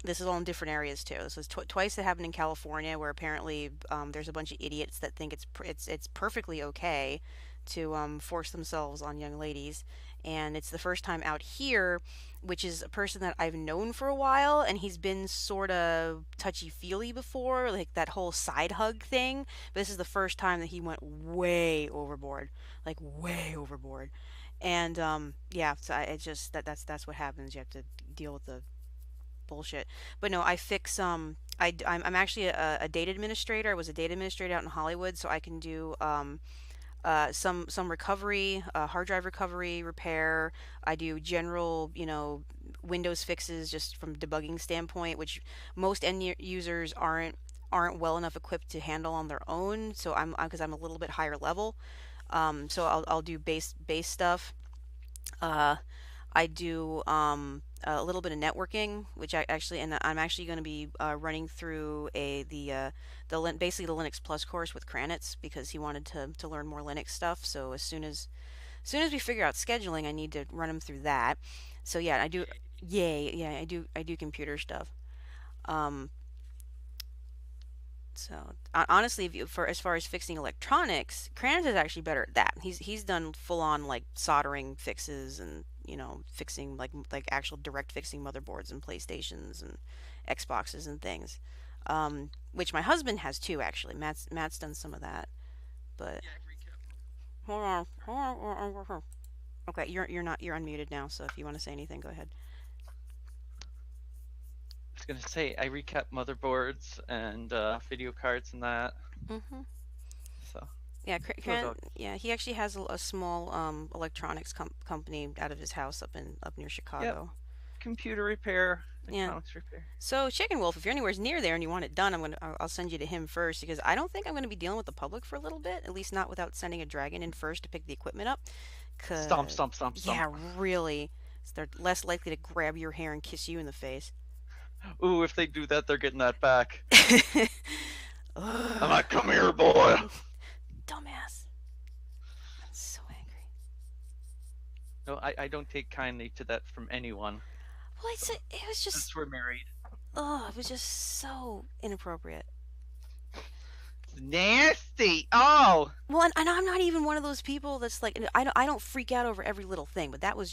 this is all in different areas too. This was twice it happened in California, where apparently there's a bunch of idiots that think it's perfectly okay to force themselves on young ladies, and it's the first time out here, which is a person that I've known for a while, and he's been sort of touchy feely before, like that whole side hug thing. But this is the first time that he went way overboard, like way overboard. And yeah, so it's just that's what happens. You have to deal with the bullshit. But no, I fix I'm actually a data administrator. I was a data administrator out in Hollywood, so I can do some recovery, hard drive recovery, repair. I do general, Windows fixes just from debugging standpoint, which most users aren't well enough equipped to handle on their own. So I'm because I'm a little bit higher level. So I'll do base stuff. Uh, I do a little bit of networking, which I actually, and I'm actually going to be running through basically the Linux Plus course with Kranitz because he wanted to learn more Linux stuff. So as soon as we figure out scheduling, I need to run him through that. So yeah, I do. Yay, yeah, I do computer stuff. Um, so honestly, if you, for as far as fixing electronics, Kranz is actually better at that. He's done full on like soldering fixes and fixing like actual direct fixing motherboards and PlayStations and Xboxes and things. Which my husband has too actually. Matt's done some of that, but hold on, okay, you're not you're unmuted now. So if you want to say anything, go ahead. I was gonna say I recap motherboards and video cards and that. Hmm. So Yeah, no dog. yeah, he actually has a small electronics company out of his house up near Yep, Chicago. computer repair, Yeah. electronics repair. So Chicken Wolf, if you're anywhere near there and you want it done, I'll send you to him first because I don't think I'm gonna be dealing with the public for a little bit, at least not without sending a dragon in first to pick the equipment up. Stomp, 'Cause stomp, stomp, stomp. yeah, really, so they're less likely to grab your hair and kiss you in the face. Ooh, if they do that, they're getting that back. I'm Ugh, like, come here, boy. dumbass. I'm so angry. No, I don't take kindly to that from anyone. Well, So it was just since we're married, it was just so inappropriate. it's nasty. Oh, Well, and I'm not even one of those people that's like I don't freak out over every little thing, but that was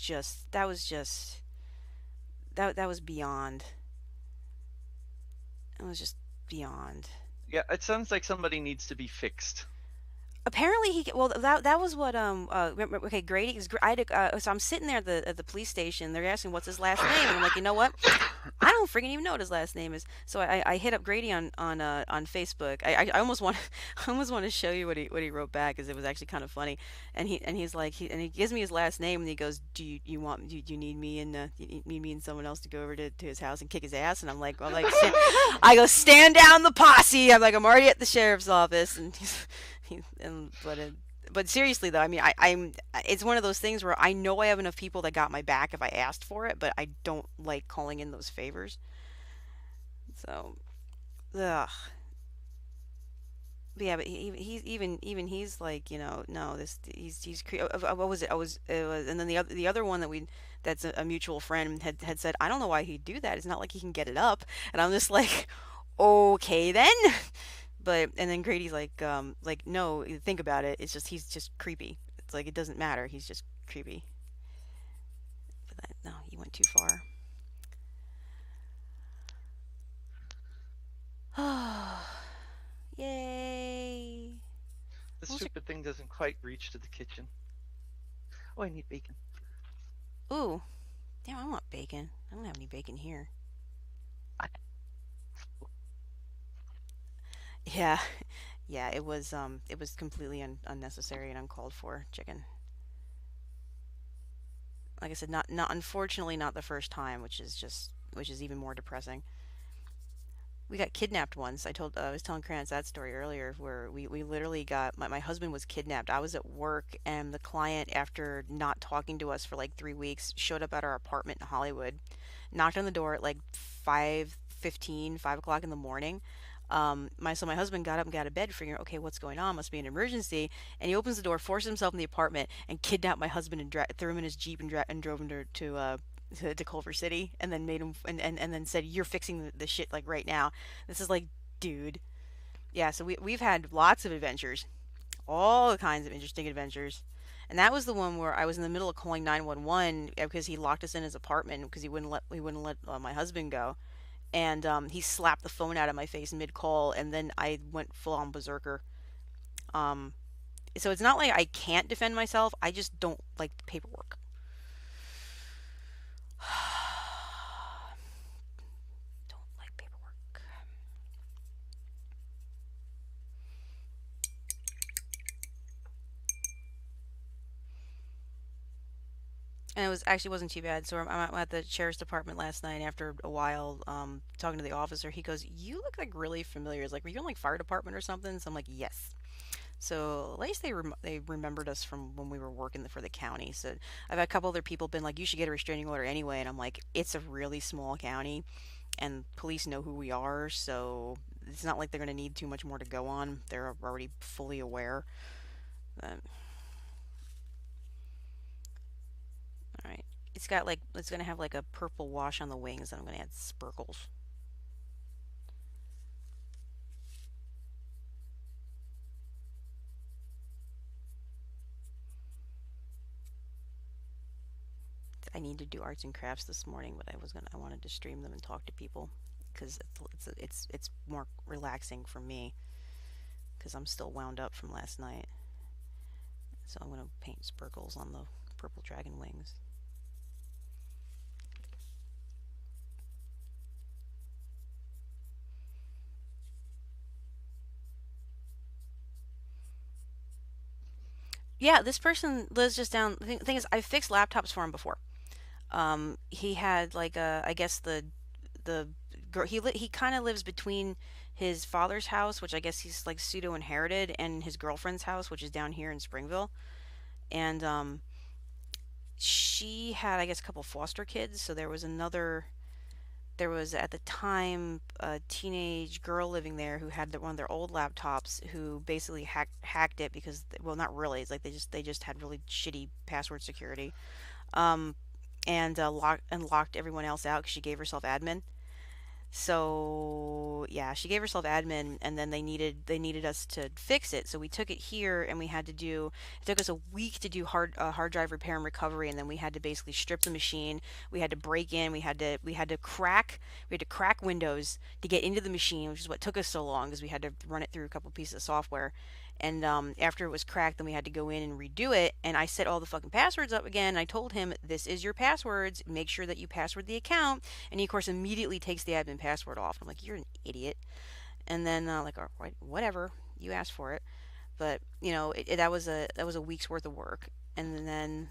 beyond. It was just beyond. yeah. It sounds like somebody needs to be fixed. Apparently well that was what okay Grady is I had so I'm sitting there at the police station. They're asking what's his last name, and I'm like, you know what? I don't freaking even know what his last name is. So I hit up Grady on Facebook. I almost want I almost want to show you what he wrote back because it was actually kind of funny. And he's like he gives me his last name and he goes, do you need me and you need me and someone else to go over to his house and kick his ass? And I'm like, I go, stand down the posse. I'm like, I'm already at the sheriff's office, and and but seriously though, I mean, I'm it's one of those things where I know I have enough people that got my back if I asked for it, but I don't like calling in those favors. So, ugh. But yeah, but he's even he's like, no, this what was it? I was it was, and then the other one that we that's a mutual friend had said, I don't know why he'd do that. It's not like he can get it up, and I'm just like, okay then. But and then Grady's like no, think about it. It's just he's just creepy. It's like it doesn't matter. He's just creepy. But that, no, he went too far. Yay! The What's stupid thing doesn't quite reach to the kitchen. Oh, I need bacon. Ooh, damn! I want bacon. I don't have any bacon here. Yeah, yeah. It was completely unnecessary and uncalled for. Chicken. Like I said, not unfortunately not the first time, which is even more depressing. We got kidnapped once. I was telling Krantz that story earlier where we literally got my husband was kidnapped. I was at work and the client, after not talking to us for like 3 weeks, showed up at our apartment in Hollywood, knocked on the door at like 5:15, 5 o'clock in the morning. My husband got up and got out of bed, figuring, okay, what's going on? Must be an emergency. And he opens the door, forces himself in the apartment, and kidnapped my husband and threw him in his jeep and drove him to Culver City, and then made him and then said, "You're fixing the shit like right now." This is like, dude, yeah. So we've had lots of adventures, all kinds of interesting adventures, and that was the one where I was in the middle of calling 911 because he locked us in his apartment because he wouldn't let my husband go, and he slapped the phone out of my face mid call, and then I went full on berserker. Um, so it's not like I can't defend myself. I just don't like the paperwork. Don't like paperwork. And it was actually wasn't too bad. So I'm at the sheriff's department last night. After a while, talking to the officer, he goes, "You look like really familiar." He's like, "Were you in like fire department or something?" So I'm like, "Yes." So at least they remembered us from when we were working for the county. So I've had a couple other people been like, "You should get a restraining order anyway," and I'm like, "It's a really small county, and police know who we are, so it's not like they're gonna need too much more to go on. They're already fully aware." But, all right. it's gonna have like a purple wash on the wings, and I'm gonna add sparkles. I need to do arts and crafts this morning, but I wanted to stream them and talk to people because it's more relaxing for me because I'm still wound up from last night. So I'm gonna paint sparkles on the purple dragon wings. Yeah, this person lives just down. The thing is, I've fixed laptops for him before. He had like I guess the girl he kind of lives between his father's house, which I guess he's like pseudo inherited, and his girlfriend's house, which is down here in Springville. And she had I guess a couple foster kids, so there was at the time a teenage girl living there who had one of their old laptops who basically hacked it because well not really it's like they just had really shitty password security um and locked everyone else out because she gave herself admin. So yeah, she gave herself admin, and then they needed us to fix it. So we took it here, and we had to do. It took us a week to do hard drive repair and recovery, and then we had to basically strip the machine. We had to break in. We had to crack Windows to get into the machine, which is what took us so long because we had to run it through a couple pieces of software. And after it was cracked, then we had to go in and redo it. And I set all the fucking passwords up again. I told him, "This is your passwords. Make sure that you password the account." And he, of course, immediately takes the admin password off. I'm like, "You're an idiot." And then, like, all right, whatever, you asked for it. But that was a week's worth of work. And then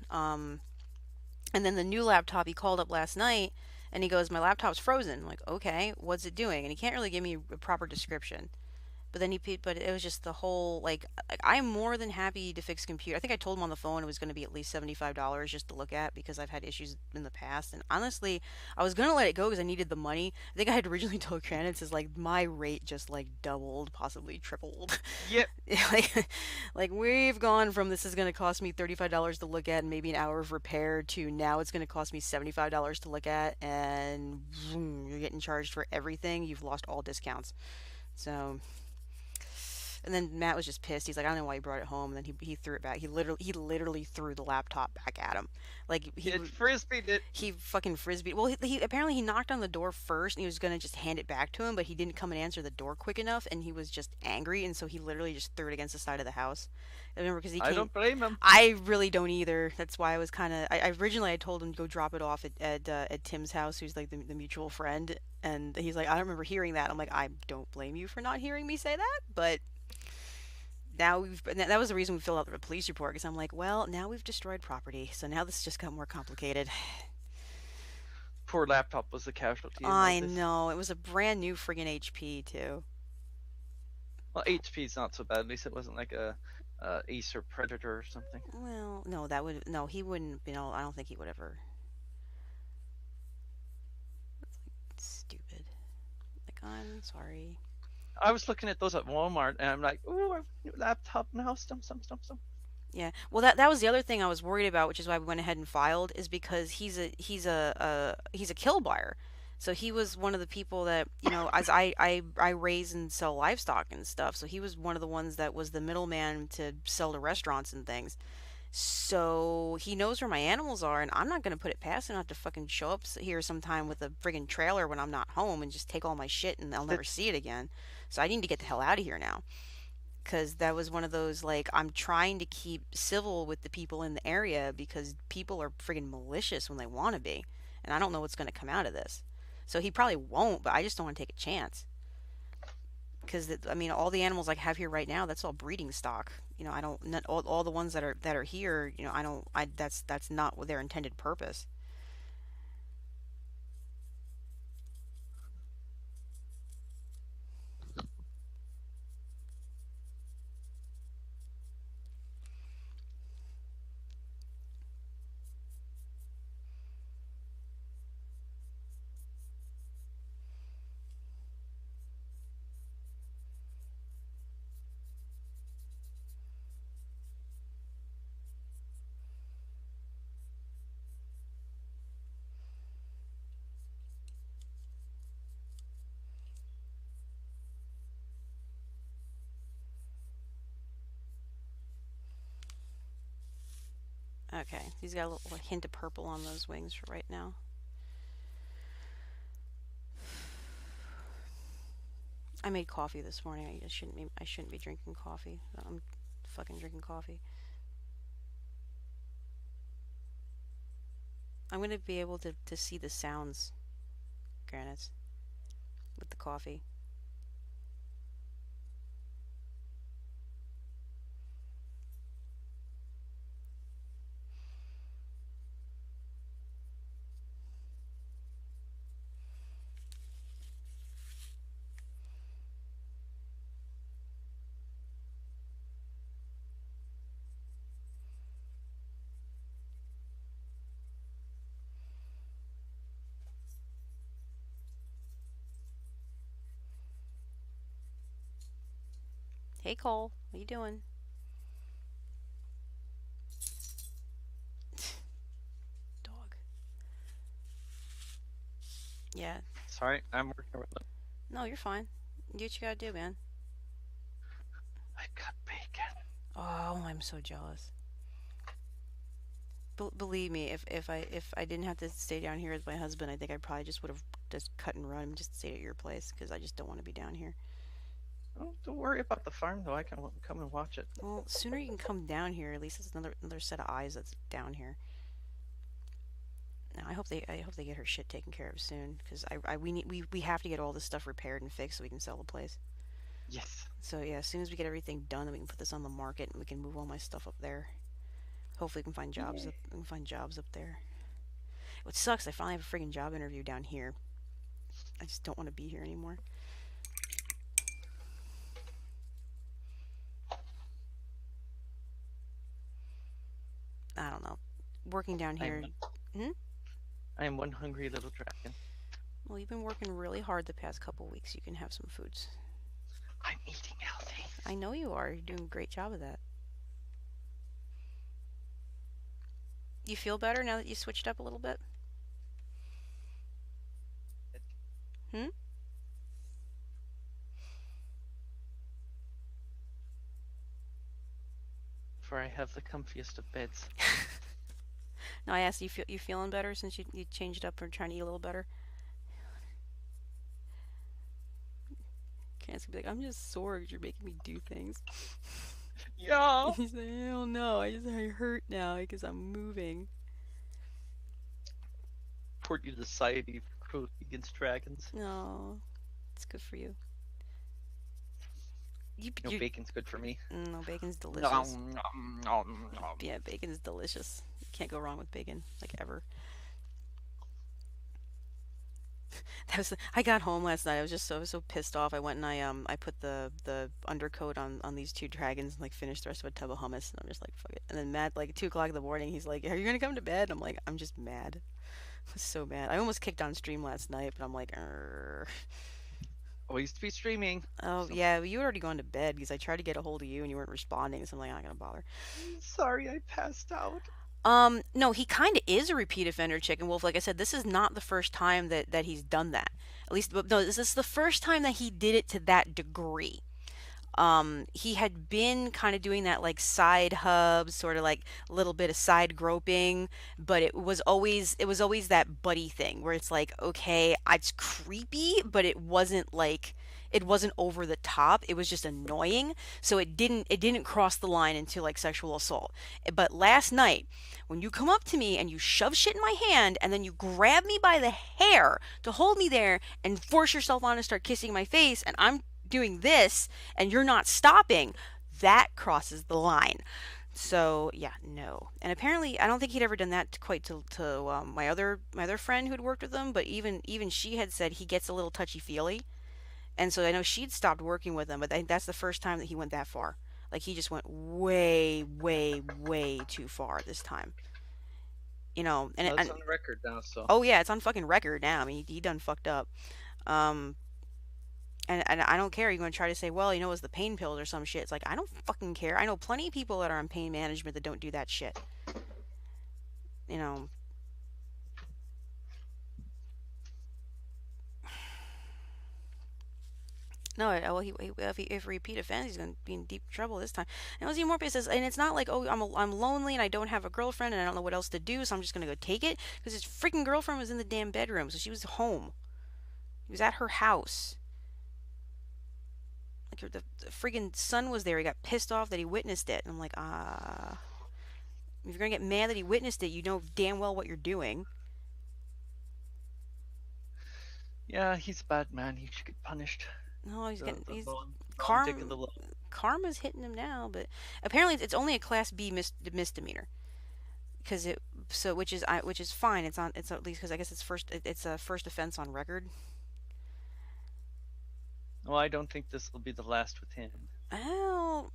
the new laptop he called up last night, and he goes, "My laptop's frozen." I'm like, "Okay, what's it doing?" And he can't really give me a proper description. But it was just the whole like I'm more than happy to fix computer. I think I told him on the phone it was going to be at least $75 just to look at because I've had issues in the past. And honestly, I was going to let it go because I needed the money. I think I had originally told Kranitz is like my rate just like doubled, possibly tripled. Yep. like, like we've gone from this is going to cost me $35 to look at and maybe an hour of repair to now it's going to cost me $75 to look at and vroom, you're getting charged for everything. You've lost all discounts. So and then Matt was just pissed. He's like, I don't know why he brought it home. And then he threw it back. He literally threw the laptop back at him. Like It frisbeed it. he fucking frisbee. Well, he apparently he knocked on the door first and he was gonna just hand it back to him, but he didn't come and answer the door quick enough, and he was just angry, and so he literally just threw it against the side of the house. I remember because he I came. don't blame him. I really don't either. That's why I was kind of. I originally I told him to go drop it off at Tim's house, who's like the mutual friend, and he's like, I don't remember hearing that. I'm like, I don't blame you for not hearing me say that, but now that was the reason we filled out the police report because I'm like, well, now we've destroyed property, so now this just got more complicated. Poor laptop was the casualty in all I this. know it was a brand new friggin' HP too. Well, HP's not so bad. At least it wasn't like a Acer Predator or something. Well, no, that would no, he wouldn't. I don't think he would ever. Stupid. Like I'm sorry. I was looking at those at Walmart, and I'm like, "Ooh, I have a new laptop now." Stump, stump, stump, stump. Yeah. Well, that was the other thing I was worried about, which is why we went ahead and filed, is because he's a kill buyer. So he was one of the people that, as I raise and sell livestock and stuff. So he was one of the ones that was the middleman to sell to restaurants and things. So he knows where my animals are, and I'm not going to put it past him not to fucking show up here sometime with a friggin' trailer when I'm not home and just take all my shit and I'll never see it again. So I need to get the hell out of here now because that was one of those like I'm trying to keep civil with the people in the area because people are friggin' malicious when they want to be, and I don't know what's going to come out of this. So he probably won't, but I just don't want to take a chance because I mean all the animals I have here right now that's all breeding stock. I don't not all the ones that are here. I don't I that's not their intended purpose. Okay, he's got a little hint of purple on those wings for right now. I made coffee this morning. I shouldn't be drinking coffee. I'm fucking drinking coffee. I'm gonna be able to see the sounds, Granite, with the coffee. Hey Cole, what you doing? Dog. Yeah. Sorry, I'm working with them. No, you're fine. Do what you gotta do, man. I got bacon. Oh, I'm so jealous. Believe me, if I didn't have to stay down here with my husband, I think I probably just would have just cut and run and just stayed at your place because I just don't want to be down here. Oh, don't worry about the farm though. I can come and watch it. Well, sooner you can come down here, at least it's another set of eyes that's down here. Now, I hope they get her shit taken care of soon because we have to get all this stuff repaired and fixed so we can sell the place. Yes. So yeah, as soon as we get everything done, then we can put this on the market and we can move all my stuff up there. Hopefully, we can find jobs Yay. up. We can find jobs up there. What sucks, I finally have a freaking job interview down here. I just don't want to be here anymore. I don't know. Working down here. I am one hungry little dragon. Well, you've been working really hard the past couple weeks. You can have some foods. I'm eating healthy. I know you are. You're doing a great job of that. You feel better now that you switched up a little bit? Hmm? For I have the comfiest of beds. No, I asked you feeling better since you changed up or trying to eat a little better? Can't be like, I'm just sore because you're making me do things. Yeah. He's like, hell no, I hurt now because I'm moving. Report you to the Society for Cruelty Against Dragons. No, it's good for you. No, bacon's good for me. No, bacon's delicious. Nom, nom, nom, nom. Yeah, bacon's delicious. You can't go wrong with bacon, like ever. I got home last night. I was so pissed off. I went and I put the undercoat on these two dragons and like finished the rest of a tub of hummus. And I'm just like fuck it. And then Matt, like 2 o'clock in the morning, he's like, "Are you gonna come to bed?" I'm like, "I'm just mad." I was so mad. I almost kicked on stream last night, but I'm like, Arr. Always to be streaming. Oh So- yeah, you had already gone to bed because I tried to get a hold of you and you weren't responding. So I'm like, I'm not gonna bother. Sorry, I passed out. No, he kind of is a repeat offender, Chicken Wolf. Like I said, this is not the first time that he's done that. At least, no, this is the first time that he did it to that degree. He had been kind of doing that like side hub, sort of like a little bit of side groping, but it was always that buddy thing where it's like, okay, it's creepy, but it wasn't over the top. It was just annoying. So it didn't cross the line into like sexual assault. But last night, when you come up to me and you shove shit in my hand and then you grab me by the hair to hold me there and force yourself on and start kissing my face and I'm doing this and you're not stopping, that crosses the line. So yeah, no. And apparently, I don't think he'd ever done that quite to my other friend who'd worked with him. But even she had said he gets a little touchy feely, and so I know she'd stopped working with him. But I think that's the first time that he went that far. Like he just went way, way, way too far this time. And, Well, it's and on record now, so. oh yeah, it's on fucking record now. I mean, he done fucked up. Um, and I don't care. You're going to try to say, well, it was the pain pills or some shit. It's like, I don't fucking care. I know plenty of people that are on pain management that don't do that shit. You know, No, well, if he repeat offends, he's going to be in deep trouble this time. And it was even more pissed, and it's not like, oh, I'm lonely and I don't have a girlfriend and I don't know what else to do, so I'm just going to go take it. Because his freaking girlfriend was in the damn bedroom, so she was home. He was at her house. Like the freaking son was there. He got pissed off that he witnessed it. And I'm like, if you're going to get mad that he witnessed it, you know damn well what you're doing. Yeah, he's a bad man. He should get punished. No, he's getting, The he's, lone dick of the law. karma's hitting him now, but apparently it's only a class B misdemeanor. Because it which is fine. It's at least because I guess it's a first offense on record. Well, I don't think this will be the last with him. Oh,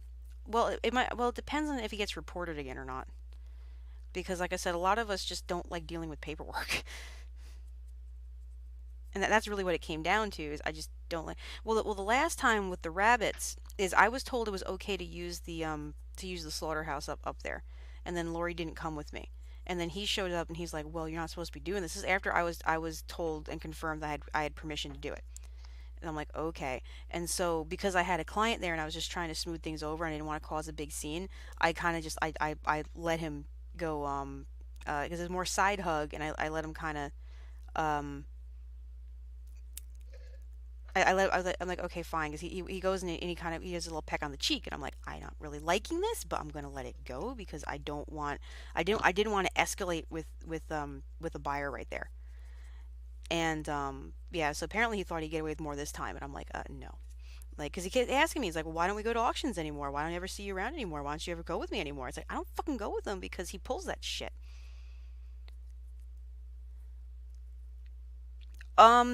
well, it depends on if he gets reported again or not. Because like I said, a lot of us just don't like dealing with paperwork. And that's really what it came down to, is I just don't like. The last time with the rabbits is I was told it was okay to use the slaughterhouse up there, and then Lori didn't come with me, and then he showed up and he's like, well, you're not supposed to be doing this. This is after I was told and confirmed that I had permission to do it. And I'm like, okay. And so because I had a client there and I was just trying to smooth things over and I didn't want to cause a big scene, I kind of just I let him go, because it was more side hug, and I let him kind of, um I'm like, okay, fine, because he goes and he kind of, he has a little peck on the cheek, and I'm like, I'm not really liking this, but I'm gonna let it go because I didn't want to escalate with a buyer right there. And yeah, so apparently he thought he'd get away with more this time, and I'm like, no. Like, because he kept asking me, he's like, well, why don't we go to auctions anymore? Why don't I ever see you around anymore? Why don't you ever go with me anymore? It's like, I don't fucking go with him because he pulls that shit.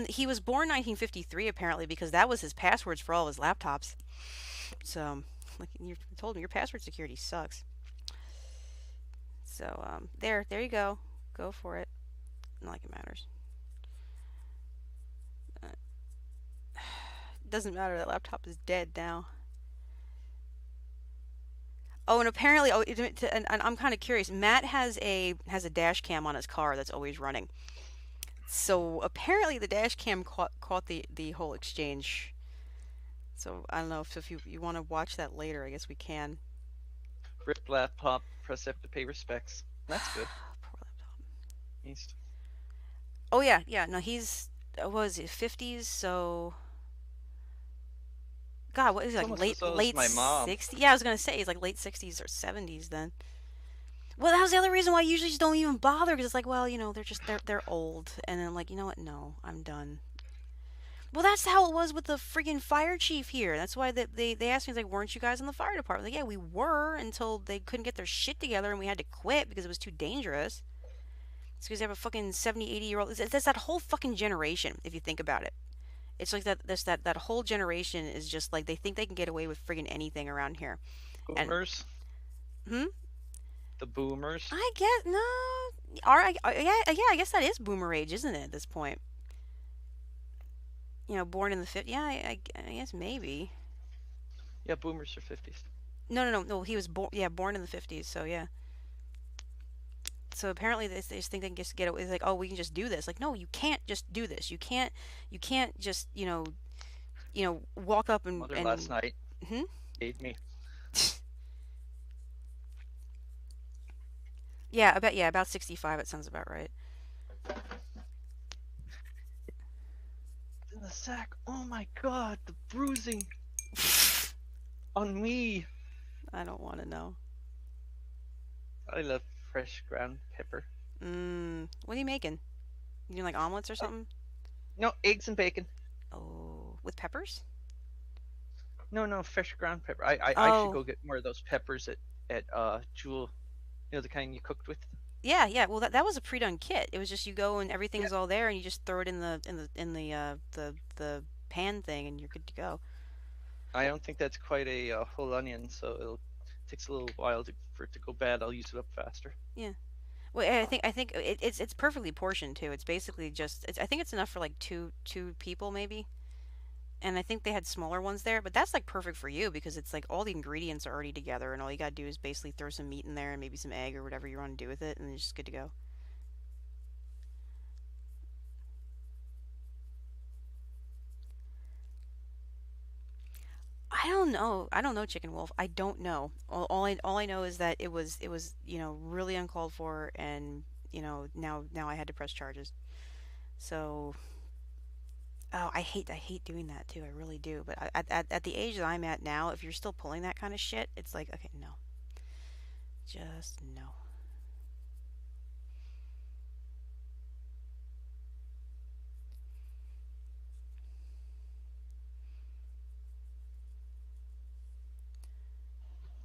He was born 1953 apparently, because that was his passwords for all of his laptops. So, like you told him, your password security sucks. So, there you go. Go for it. Not like it matters. Uh, doesn't matter. That laptop is dead now. Oh, and apparently, and I'm kind of curious. Matt has a dash cam on his car that's always running. So apparently, the dash cam caught the whole exchange. So I don't know if you want to watch that later. I guess we can. Rip laptop, press F to pay respects. That's good. Poor laptop. He's Oh yeah, yeah. No, he's what was it, 50s? So God, what is he, like almost late as old as late my mom. 60s? Yeah, I was gonna say he's like late 60s or 70s then. Well, that was the other reason why I usually just don't even bother, because it's like, well, they're old, and then I'm like, you know what? No, I'm done. Well, that's how it was with the freaking fire chief here. That's why they asked me, like, weren't you guys in the fire department? Like, yeah, we were, until they couldn't get their shit together and we had to quit because it was too dangerous. It's because they have a fucking 70, 80-year-old. That's that whole fucking generation, if you think about it. It's like that whole generation is just like, they think they can get away with friggin' anything around here. And Boomers. hmm, The boomers. I guess no, yeah, I guess that is boomer age, isn't it? At this point, born in the 50s. Yeah, I guess maybe. Yeah, boomers are 50s. No. He was born, yeah, born in the 50s. So yeah. So apparently they just think they can just get away. It's like, oh, we can just do this. Like, no, you can't just do this. You can't just walk up and Mother last night hmm? gave me. Yeah, about 65. It sounds about right. In the sack. Oh my god, the bruising on me. I don't want to know. I love fresh ground pepper. What are you making? You doing like omelets or something? No, eggs and bacon. Oh, with peppers? No, fresh ground pepper. I should Oh, go get more of those peppers at Jewel. You know, the kind you cooked with. yeah. Well, that was a pre-done kit. It was just, you go and everything's all there, and you just throw it in the pan thing, and you're good to go. I don't think that's quite a whole onion, so it takes a little while for it to go bad. I'll use it up faster. Yeah. Well, I think it's perfectly portioned too. It's basically just, I think it's enough for like two people maybe. And I think they had smaller ones there, but that's like perfect for you because it's like all the ingredients are already together, and all you gotta do is basically throw some meat in there and maybe some egg or whatever you want to do with it, and it's just good to go. don't know. I don't know, Chicken Wolf. I don't know. All I know is that it was really uncalled for, and now I had to press charges. So I hate doing that too. I really do. But at the age that I'm at now, if you're still pulling that kind of shit, it's like, okay, no, just no.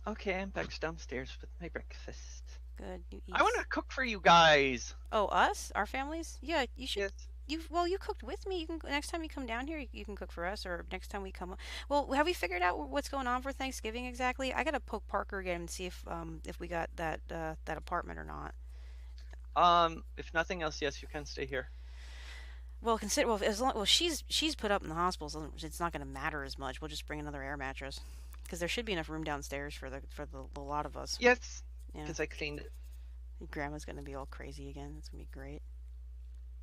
Okay, I'm back downstairs with my breakfast. Good. You I eat. want to cook for you guys. Oh, us? Our families? Yeah, you should. Yes. You cooked with me. You can next time you come down here, you can cook for us, or next time we come. Well, have we figured out what's going on for Thanksgiving exactly? I gotta poke Parker again and see if we got that apartment or not. If nothing else, yes, you can stay here. Well, consider well as long well she's put up in the hospital, so it's not gonna matter as much. We'll just bring another air mattress because there should be enough room downstairs for the lot of us. Yes, Yeah, because I cleaned it. Grandma's gonna be all crazy again. It's gonna be great.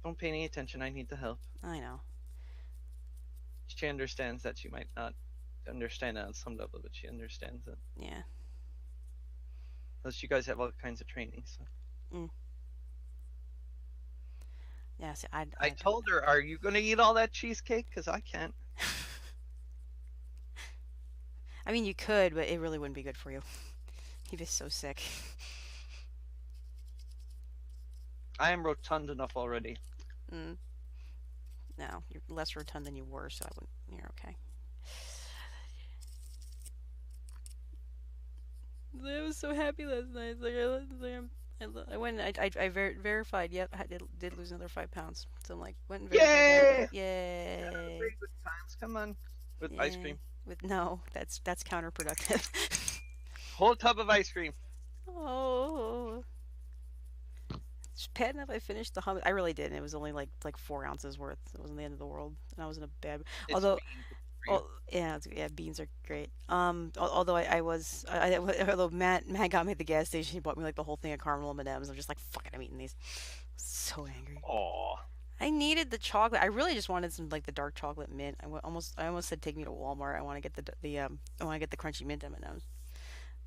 Don't pay any attention. I need the help. I know. She understands that she might not understand it on some level, but she understands it. Yeah. Plus, you guys have all kinds of training. So Mm. Yeah. See, I told her, "Are you going to eat all that cheesecake? Because I can't." I mean, you could, but it really wouldn't be good for you. You'd be so sick. I am rotund enough already. Mm. No, you're less rotund than you were, so I wouldn't. You're okay. I was so happy last night. I went. I verified. Yep, I did lose another 5 pounds. So I'm like, went and verified. Yay! Yay! Very good times. Come on, with ice Yay. cream. With no, that's counterproductive. Whole tub of ice cream. Oh, it's bad enough I finished the hummus. I really did, and it was only like 4 ounces worth. It wasn't the end of the world, and I was in a bad. It's Although, beans for you. oh yeah, yeah, beans are great. Although although Matt got me at the gas station, he bought me like the whole thing of caramel M&Ms. I'm just like, fuck it, I'm eating these. So angry. Aw. I needed the chocolate. I really just wanted some like the dark chocolate mint. I almost said take me to Walmart. I want to get I want to get the crunchy mint M&Ms.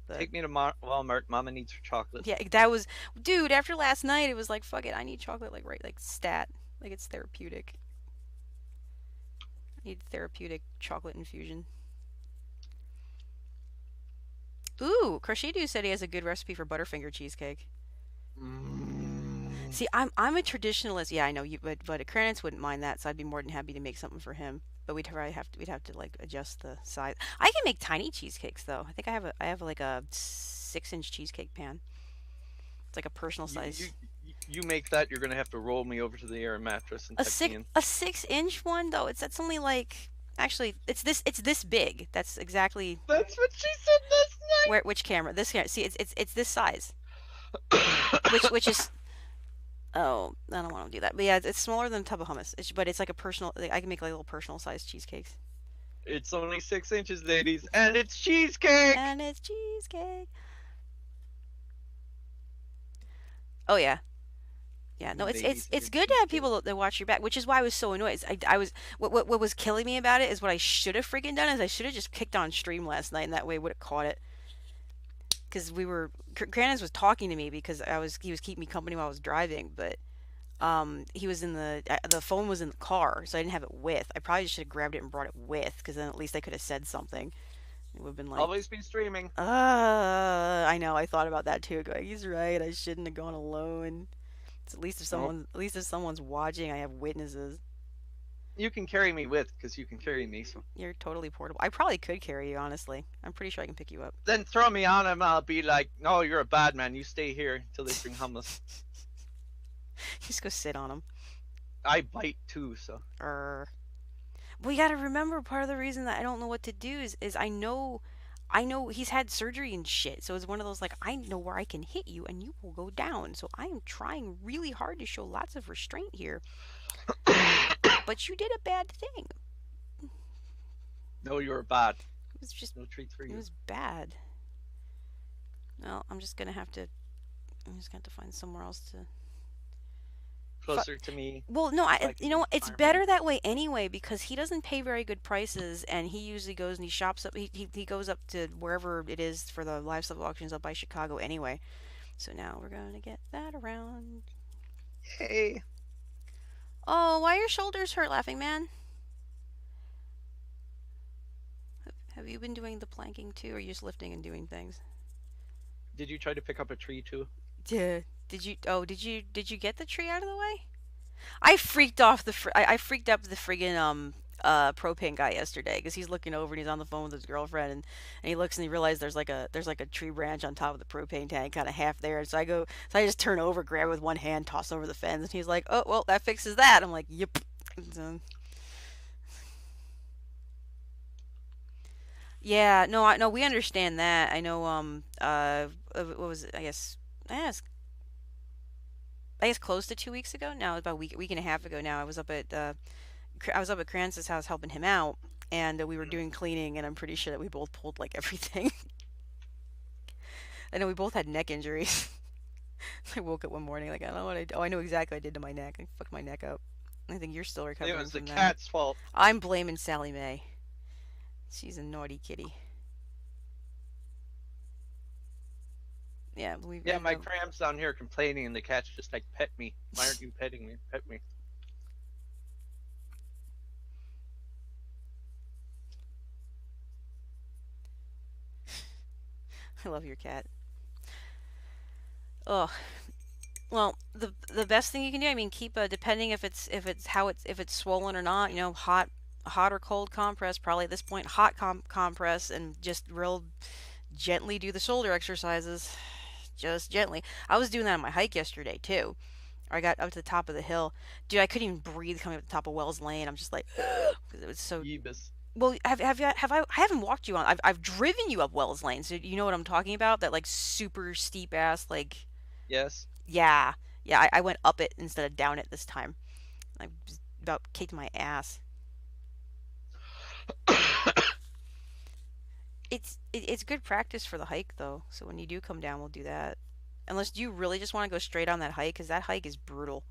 But Take me to Walmart. Mama needs her chocolate. yeah, that was, dude. After last night, it was like, fuck it. I need chocolate, like right, like stat, like it's therapeutic. I need therapeutic chocolate infusion. Ooh, Crashidu said he has a good recipe for Butterfinger cheesecake. Mm. See, I'm a traditionalist. Yeah, I know you, but Kranitz wouldn't mind that, so I'd be more than happy to make something for him. But we'd have to like adjust the size. I can make tiny cheesecakes though. I think I have like a 6-inch cheesecake pan. It's like a personal You, you size. you make that, you're gonna have to roll me over to the air mattress and A tuck me six in. a 6-inch one though. That's only like, actually it's this big. That's exactly That's what she said which camera. This camera. See, it's this size. Which last which night. is, oh, I don't want to do that. But yeah, it's smaller than a tub of hummus. But it's like a personal. Like, I can make like little personal sized cheesecakes. It's only 6 inches, ladies, and it's cheesecake. And it's cheesecake. Oh yeah, yeah. No, it's Ladies, and it's it's good to have cheesecake. people that watch your back, which is why I was so annoyed. I was what was killing me about it is what I should have freaking done is I should have just kicked on stream last night, and that way I would have caught it. Because Grannis was talking to me because he was keeping me company while I was driving, but he was in the phone was in the car, so I didn't have it with. I probably should have grabbed it and brought it with, because then at least I could have said something. It would have been like, Always be streaming. I know, I thought about that too. Going, he's right. I shouldn't have gone alone. It's Nope. at least if someone's watching, I have witnesses. You can carry me with, because you can carry me. So You're totally portable. I probably could carry you, honestly. I'm pretty sure I can pick you up. then throw me on him. I'll be like, "No, you're a bad man. You stay here until they bring hummus." Just go sit on him. I bite too, so But you gotta remember, part of the reason that I don't know what to do is I know he's had surgery and shit. So it's one of those, like, I know where I can hit you and you will go down. So I am trying really hard to show lots of restraint here. But you did a bad thing. no, you're bad. It was just No treats for it you. was bad. Well, I'm just gonna have to find somewhere else to. closer to me Well, no, so I you can know, do it's farming. better that way anyway because he doesn't pay very good prices, and he usually goes and he shops up. He goes up to wherever it is for the livestock auctions up by Chicago anyway. So now we're going to get that around. Hey, Oh, why are your shoulders hurt, laughing man? Have you been doing the planking too, or are you just lifting and doing things? did you try to pick up a tree too? Yeah. Did you? Oh, did you get the tree out of the way? I freaked off I freaked up the friggin' propane guy yesterday because he's looking over and he's on the phone with his girlfriend and he looks and he realizes there's like a tree branch on top of the propane tank kind of half there and so I just turn over grab it with one hand toss over the fence and he's like, oh well, that fixes that. I'm like, yep. So, yeah, no, no, we understand that. I know what was it? I guess close to 2 weeks ago. Now about a week and a half ago now. I was up at Kranz's house helping him out, and we were doing cleaning, and I'm pretty sure that we both pulled like everything. I know we both had neck injuries. I woke up one morning like I don't know what I oh I know exactly what I did to my neck. I fucked my neck up. I think you're still It recovering was the from that. cat's fault. I'm blaming Sally Mae. She's a naughty kitty. Yeah, we Yeah, and my cram's down here complaining, and the cat's just like, pet me. Why aren't you petting me? Pet me. I love your cat. Oh, well, the best thing you can do, I mean, keep depending if it's swollen or not, hot or cold compress. Probably at this point, hot compress and just real gently do the shoulder exercises. Just gently. I was doing that on my hike yesterday too. I got up to the top of the hill. Dude, I couldn't even breathe coming up the top of Wells Lane. I'm just like, because it was so. Yeebus. Well, I haven't walked you on. I've driven you up Wells Lane, so you know what I'm talking about. That like super steep ass like. Yes. Yeah, yeah. I went up it instead of down it this time. I just about kicked my ass. It's good practice for the hike though. So when you do come down, we'll do that. Unless you really just want to go straight on that hike, because that hike is brutal.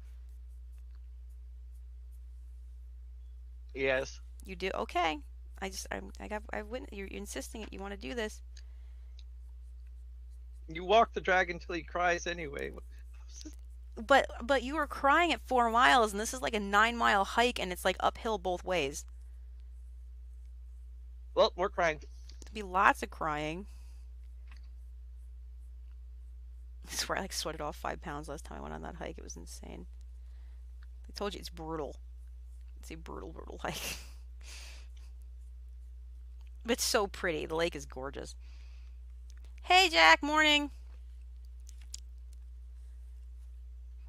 Yes. You do okay. I witness you're insisting you want to do this. You walk the dragon till he cries anyway. But you were crying at 4 miles, and this is like a 9 mile hike, and it's like uphill both ways. Well, we're crying. There'd be lots of crying. I swear I like sweated off 5 pounds last time I went on that hike. It was insane. I told you it's brutal. It's a brutal hike. But it's so pretty. The lake is gorgeous. Hey Jack, morning.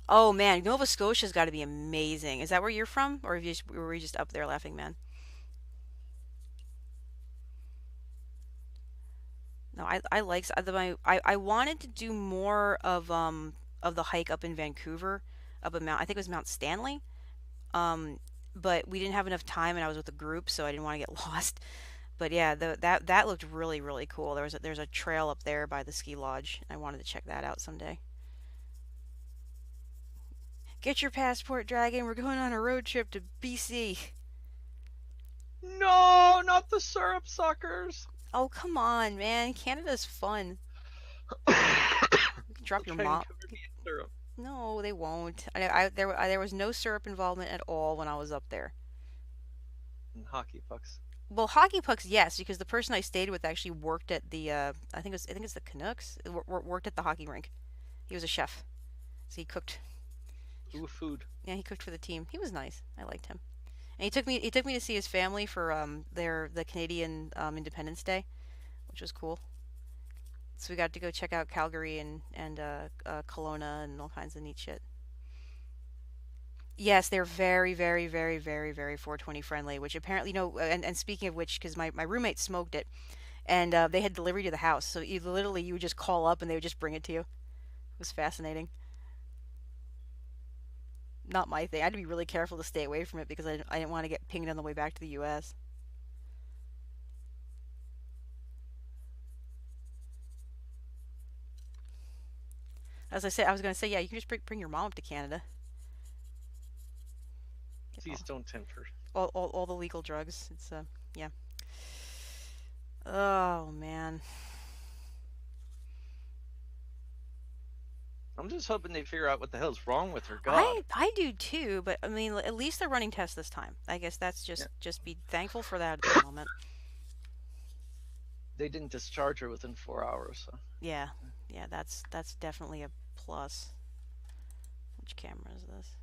Oh man, Nova Scotia's got to be amazing. Is that where you're from, or were you just up there, Laughing Man? No, I like I wanted to do more of the hike up in Vancouver, up at Mount I think it was Mount Stanley. Um, but we didn't have enough time, and I was with a group, so I didn't want to get lost. But yeah, that looked really cool. There's a trail up there by the ski lodge. I wanted to check that out someday. Get your passport, Dragon. We're going on a road trip to BC. No, not the syrup suckers. Oh, come on, man. Canada's fun. They'll You can drop your try and mom. cover me in syrup No, they won't. There was no syrup involvement at all when I was up there. and hockey pucks. Well, hockey pucks, yes, because the person I stayed with actually worked at the I think it's the Canucks. Worked at the hockey rink. He was a chef, so he cooked. Ooh, food. Yeah, he cooked for the team. He was nice. I liked him. And he took me to see his family for the Canadian Independence Day, which was cool. So we got to go check out Calgary and Kelowna and all kinds of neat shit. Yes, they're very 420 friendly, which apparently, and speaking of which, because my roommate smoked it, and they had delivery to the house. So you would just call up and they would just bring it to you. It was fascinating. Not my thing. I had to be really careful to stay away from it because I didn't want to get pinged on the way back to the US. As I said, I was going to say, yeah, you can just bring your mom up to Canada. Please don't tempt her. All the legal drugs. It's yeah. Oh man. I'm just hoping they figure out what the hell's wrong with her. God. I do too, but I mean, at least they're running tests this time. I guess that's Yeah. just be thankful for that at the moment. They didn't discharge her within 4 hours. So. Yeah, yeah, that's definitely a plus. Which camera is this?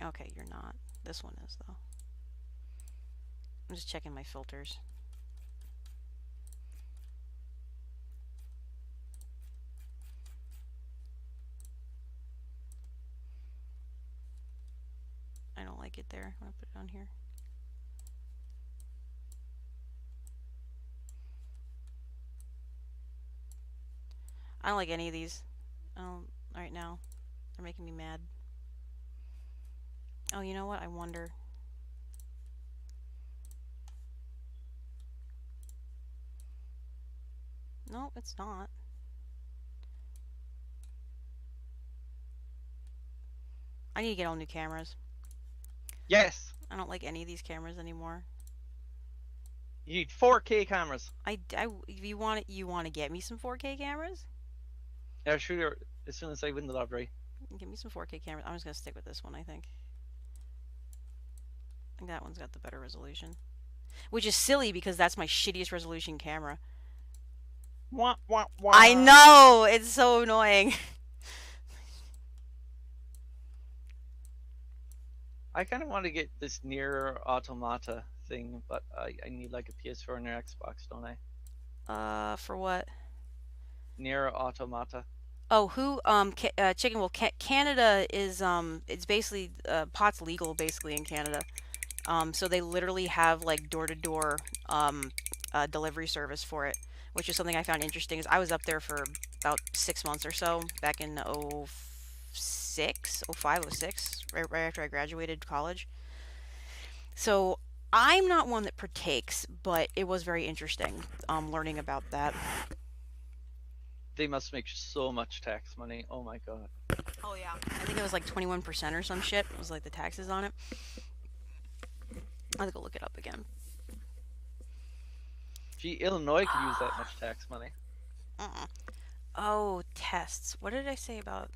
Okay, you're not. This one is though. I'm just checking my filters. I don't like it there. I'm gonna put it on here. I don't like any of these. Right now. They're making me mad. Oh, you know what? I wonder. No, it's not. I need to get all new cameras. Yes. I don't like any of these cameras anymore. You need 4K cameras. You want to get me some 4K cameras? Yeah, sure. As soon as I win the lottery. Give me some 4K cameras. I'm just gonna stick with this one. I think that one's got the better resolution, which is silly because that's my shittiest resolution camera. Wah, wah, wah. I know, it's so annoying. I kind of want to get this Nier Automata thing, but I need like a PS4 and an Xbox, don't I? For what? Nier Automata. Oh, Chicken? Well, Canada is it's basically pot's legal basically in Canada. So they literally have like door-to-door delivery service for it, which is something I found interesting. Is I was up there for about 6 months or so back in 06, 05, 06, right after I graduated college. So I'm not one that partakes, but it was very interesting learning about that. They must make so much tax money. Oh my god. Oh yeah. I think it was like 21% or some shit. It was like the taxes on it. I'll have to go look it up again. Gee, Illinois could use that much tax money. Oh, tests. What did I say about?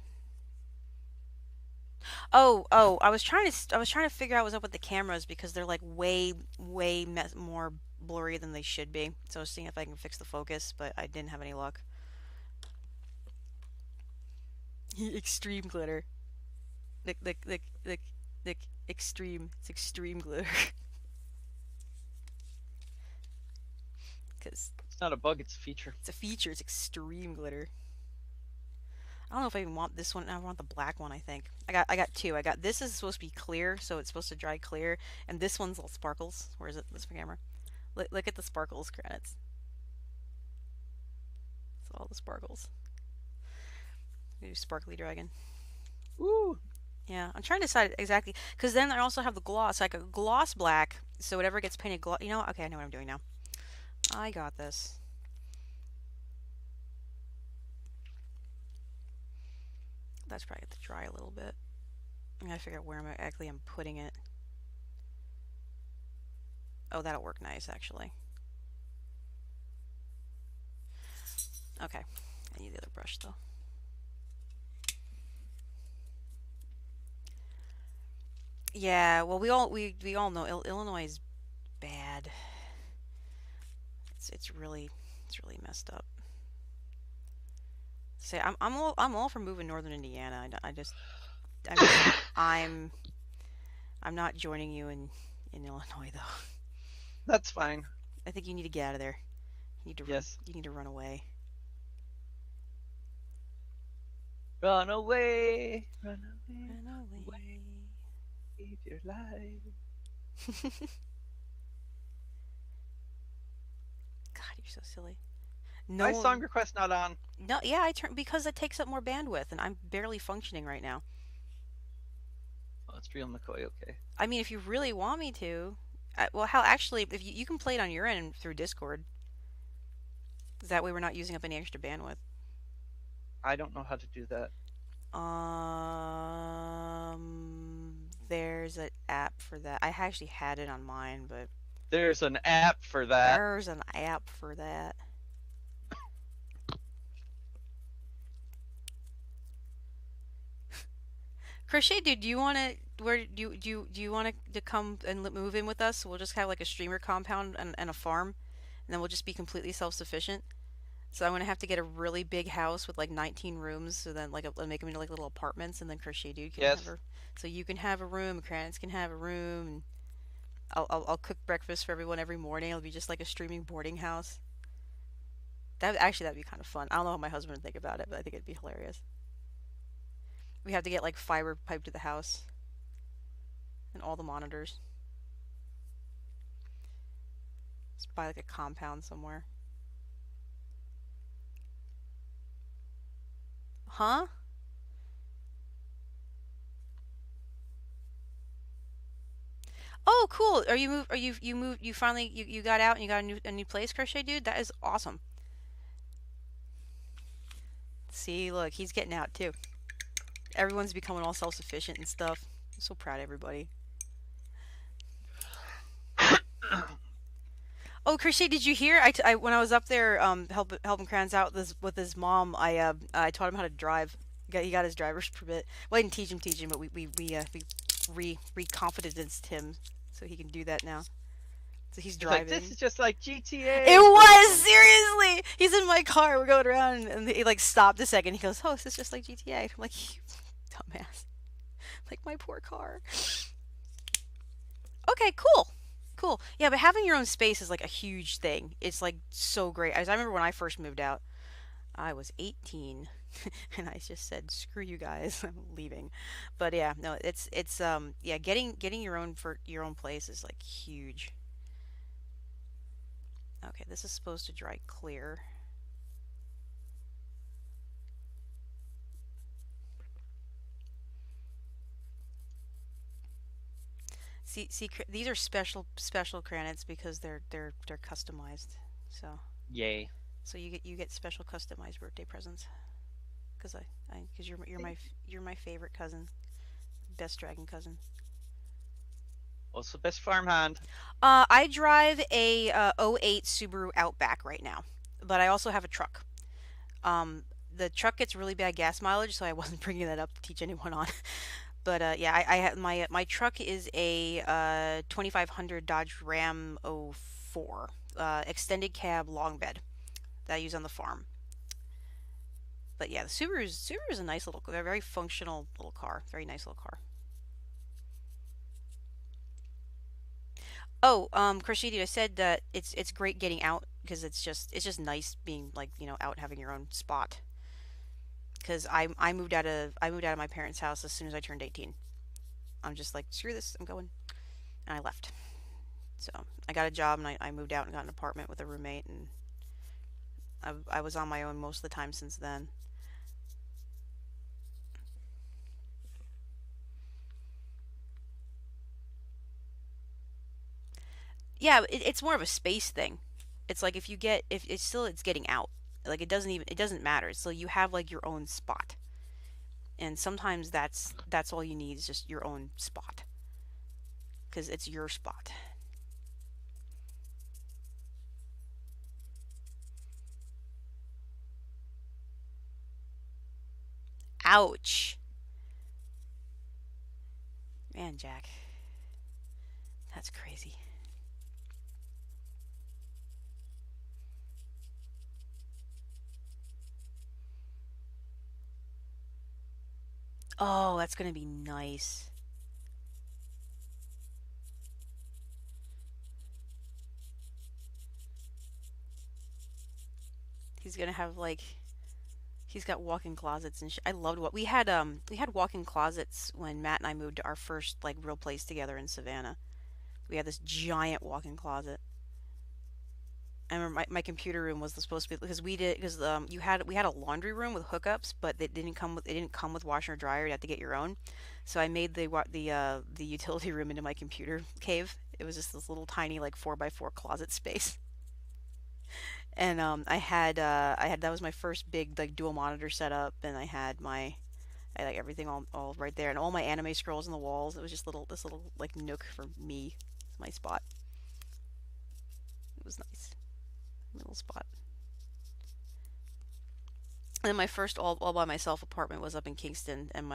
Oh, I was trying to figure out what's up with the cameras because they're like way more blurry than they should be. So I was seeing if I can fix the focus, but I didn't have any luck. Extreme glitter. The extreme. It's extreme glitter. Because it's not a bug, it's a feature. It's a feature. It's extreme glitter. I don't know if I even want this one. I want the black one. I think I got two. I got this is supposed to be clear, so it's supposed to dry clear, and this one's all sparkles. Where is it? This camera. Look at the sparkles credits. It's all the sparkles. I'm gonna do sparkly dragon. Ooh. Yeah, I'm trying to decide exactly because then I also have the gloss, like a gloss black. So whatever gets painted gloss, you know. Okay, I know what I'm doing now. I got this. That's probably got to dry a little bit. I gotta figure out where exactly I'm putting it. Oh, that'll work nice, actually. Okay, I need the other brush though. Yeah, well, we all know Illinois is bad. It's really messed up. Say, I'm all for moving northern Indiana. I'm not joining you in Illinois though. That's fine. I think you need to get out of there. You need to you need to run away. Run away, run away, Run away. Save your life. God, you're so silly. No, my song request not on. No, yeah, I turned because it takes up more bandwidth, and I'm barely functioning right now. Oh, it's real McCoy, okay. I mean, if you really want me to, well, actually, if you can play it on your end through Discord. That way, we're not using up any extra bandwidth. I don't know how to do that. There's an app for that. I actually had it on mine, but There's an app for that. there's an app for that. Crochet, dude, do you want to where do you want to come and move in with us? We'll just have like a streamer compound and a farm, and then we'll just be completely self-sufficient. So I'm gonna have to get a really big house with like 19 rooms, so then like make them into like little apartments, and then Crochet Dude can have Yes. her. So you can have a room, Kranz can have a room, and I'll cook breakfast for everyone every morning. It'll be just like a streaming boarding house. That'd be kind of fun. I don't know how my husband would think about it, but I think it'd be hilarious. We have to get like fiber pipe to the house and all the monitors. Just buy like a compound somewhere. Huh? Oh, cool. Are you move? Are you moved? You finally you got out and you got a new place, Crochet Dude. That is awesome. See, look, he's getting out too. Everyone's becoming all self-sufficient and stuff. I'm so proud of everybody. Oh, Crochet, did you hear? When I was up there, helping Kranz out with his mom, I taught him how to drive. He got his driver's permit. Well, I didn't teach him, but we reconfidenced him so he can do that now. So he's It's like, this driving. is just like It GTA for was him. seriously. He's in my car. We're going around, and he like stopped a second. He goes, "Oh, this is just like GTA." I'm like, "You dumbass!" Like my poor car. Okay, cool. Cool. Yeah, but having your own space is like a huge thing. It's like so great. As I remember when I first moved out, I was 18 and I just said, "Screw you guys. I'm leaving." But yeah, no, it's yeah, getting your own for your own place is like huge. Okay, this is supposed to dry clear. These are special granite because they're customized. So Yay. so you get special customized birthday presents because because you're my favorite cousin, best dragon cousin. Also, best farmhand. I drive a '08 Subaru Outback right now, but I also have a truck. The truck gets really bad gas mileage, so I wasn't bringing that up to teach anyone on. But yeah, I have my truck is a 2500 Dodge Ram '04 extended cab long bed that I use on the farm. But yeah, the Subaru is a nice little, very functional little car, very nice little car. Oh, Krishidi, I said that it's great getting out because it's just nice being like out and having your own spot. Because I moved out of my parents' house as soon as I turned 18. I'm just like screw this, I'm going, and I left. So I got a job and I moved out and got an apartment with a roommate, and I was on my own most of the time since then. Yeah, it's more of a space thing. It's like if it's still it's getting out. Like it doesn't matter. So you have like your own spot. And sometimes that's all you need is just your own spot because it's your spot. Ouch. Man, Jack. That's crazy. Oh, that's going to be nice. He's going to have like he's got walk-in closets and I loved what we had walk-in closets when Matt and I moved to our first like real place together in Savannah. We had this giant walk-in closet. I remember my computer room was supposed to be because we had a laundry room with hookups, but it didn't come with washer or dryer. You had to get your own. So I made the utility room into my computer cave. It was just this little tiny like 4x4 closet space. And I had that was my first big like dual monitor setup, and I had my I like everything all right there, and all my anime scrolls on the walls. It was just this little like nook for me. It's my spot. It was nice, little spot. And then my first all by myself apartment was up in Kingston, and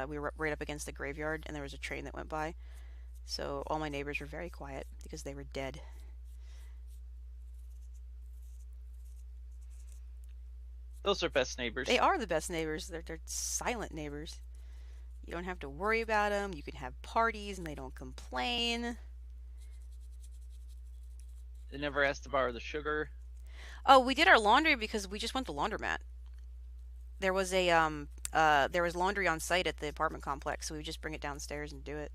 we were right up against the graveyard, and there was a train that went by. So all my neighbors were very quiet because they were dead. Those are best neighbors. They are the best neighbors. They're silent neighbors. You don't have to worry about them. You can have parties and they don't complain. They never asked to borrow the sugar. Oh, we did our laundry because we just went to laundromat. There was there was laundry on site at the apartment complex, so we would just bring it downstairs and do it.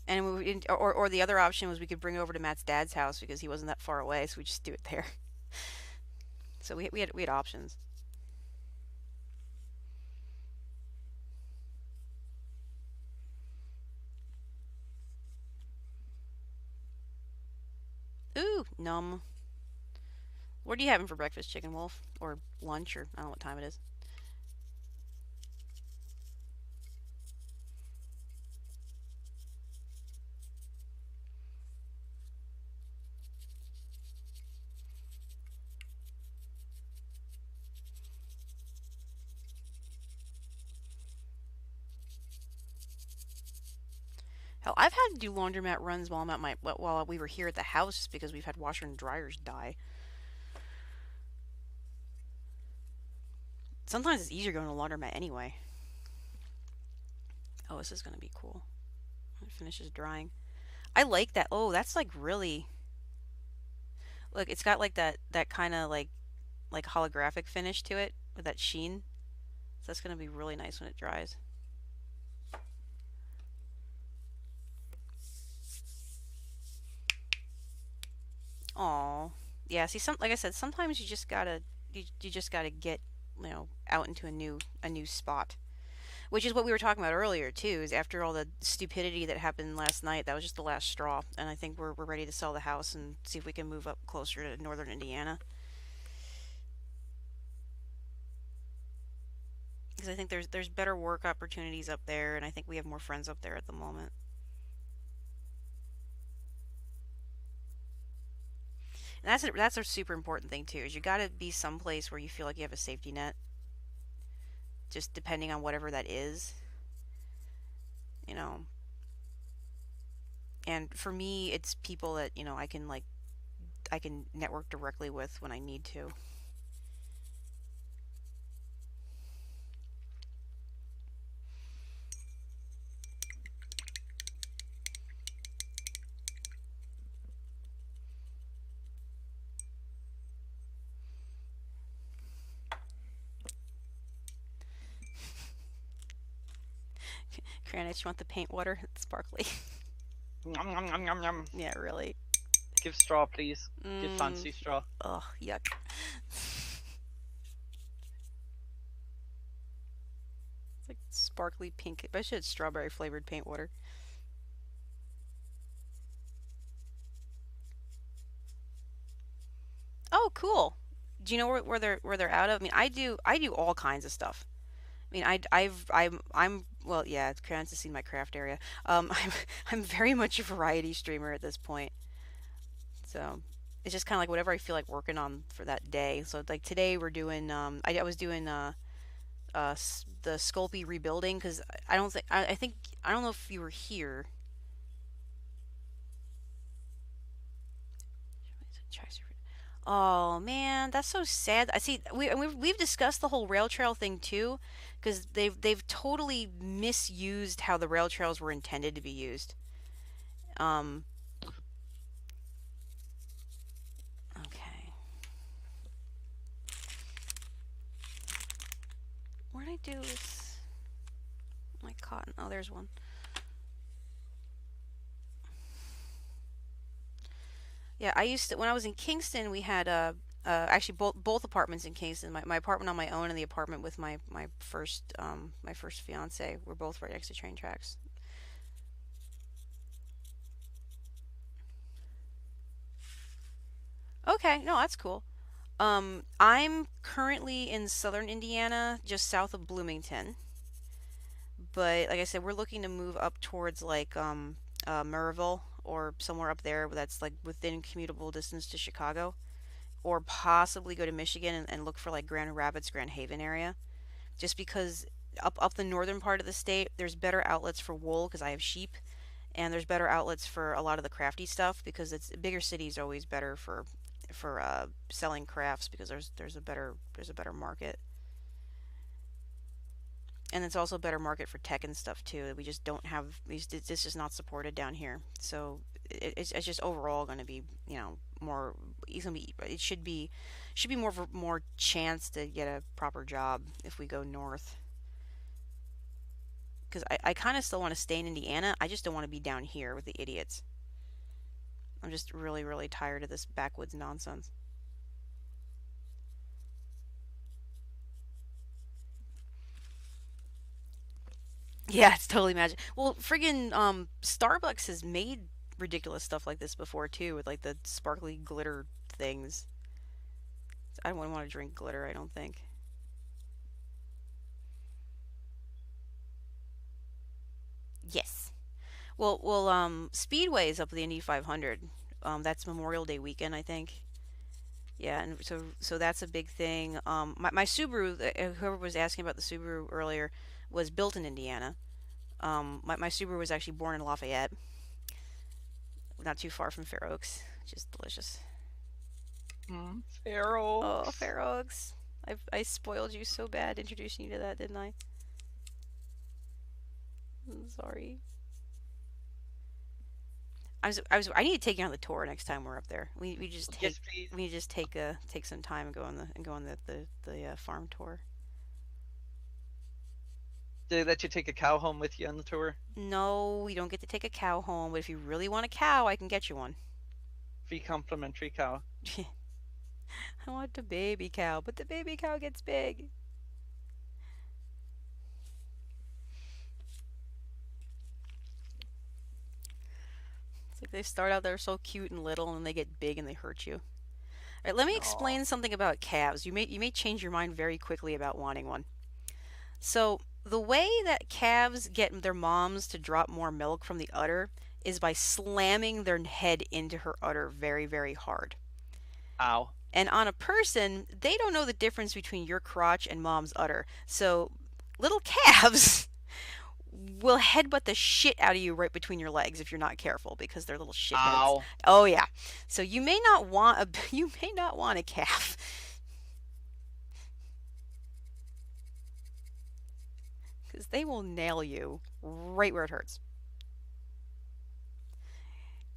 And or the other option was we could bring it over to Matt's dad's house because he wasn't that far away, so we just do it there. So we had options. Ooh, num. What are you having for breakfast, Chicken Wolf? Or lunch, or I don't know what time it is. Hell, I've had to do laundromat runs while I'm at while we were here at the house just because we've had washer and dryers die. Sometimes it's easier going to laundromat anyway. Oh, this is gonna be cool. It finishes drying. I like that. Oh, that's like really. Look, it's got like that kind of like holographic finish to it with that sheen. So that's gonna be really nice when it dries. Aw, yeah. See, like I said, sometimes you just gotta get out into a new spot, which is what we were talking about earlier too. Is after all the stupidity that happened last night, that was just the last straw, and I think we're ready to sell the house and see if we can move up closer to northern Indiana. Because I think there's better work opportunities up there, and I think we have more friends up there at the moment. And that's a super important thing too. Is you got to be someplace where you feel like you have a safety net, just depending on whatever that is, you know. And for me, it's people that I can network directly with when I need to. Kranich, you want the paint water? It's sparkly. Nom, nom, nom, nom, nom. Yeah, really. Give straw, please. Give fancy straw. Ugh, yuck. It's like sparkly pink. I should have strawberry flavored paint water. Oh, cool. Do you know where they're out of? I mean, I do all kinds of stuff. I mean, I'm well, yeah. It's Kranich has seen my craft area. I'm very much a variety streamer at this point. So it's just kind of like whatever I feel like working on for that day. So like today we're doing I was doing the Sculpey rebuilding because I don't think I think I don't know if you were here. Oh man, that's so sad. I see we've discussed the whole rail trail thing too, because they've totally misused how the rail trails were intended to be used. Um, okay. What did I do with my cotton? Oh, there's one. Yeah, I used to when I was in Kingston. We had actually both apartments in Kingston. My apartment on my own and the apartment with my first fiance were both right next to train tracks. Okay, no, that's cool. I'm currently in southern Indiana, just south of Bloomington. But like I said, we're looking to move up towards like Maryville or somewhere up there that's like within commutable distance to Chicago, or possibly go to Michigan and look for like Grand Rapids, Grand Haven area. Just because up the northern part of the state, there's better outlets for wool because I have sheep, and there's better outlets for a lot of the crafty stuff because it's bigger cities are always better for selling crafts because there's a better market, and it's also a better market for tech and stuff too. We just don't have these. This is not supported down here, so it's just overall going to be more. It's gonna be. It should be more chance to get a proper job if we go north. Because I kind of still want to stay in Indiana. I just don't want to be down here with the idiots. I'm just really tired of this backwoods nonsense. Yeah, it's totally magic. Well, friggin' Starbucks has made ridiculous stuff like this before too, with like the sparkly glitter things. I wouldn't want to drink glitter, I don't think. Yes. Speedway is up at the Indy 500. That's Memorial Day weekend, I think. Yeah, and so that's a big thing. My Subaru, whoever was asking about the Subaru earlier, was built in Indiana. My Subaru was actually born in Lafayette, not too far from Fair Oaks, which is delicious. Fair Oh, Oaks. Fair Oaks. I spoiled you so bad introducing you to that, didn't I? I'm sorry. I need to take you on the tour next time we're up there. We just take Yes, please. we just take some time and go on the farm tour. Did they let you take a cow home with you on the tour? No, we don't get to take a cow home, but if you really want a cow, I can get you one. Free complimentary cow. I want the baby cow, but the baby cow gets big. It's like they start out they're so cute and little, and then they get big and they hurt you. All right, let me Oh, explain something about calves. You may change your mind very quickly about wanting one. So, the way that calves get their moms to drop more milk from the udder is by slamming their head into her udder very hard. ow. And on a person, they don't know the difference between your crotch and mom's udder. So, little calves will headbutt the shit out of you right between your legs if you're not careful because they're little shitheads. Ow. Oh yeah. So you may not want a you may not want a calf because they will nail you right where it hurts.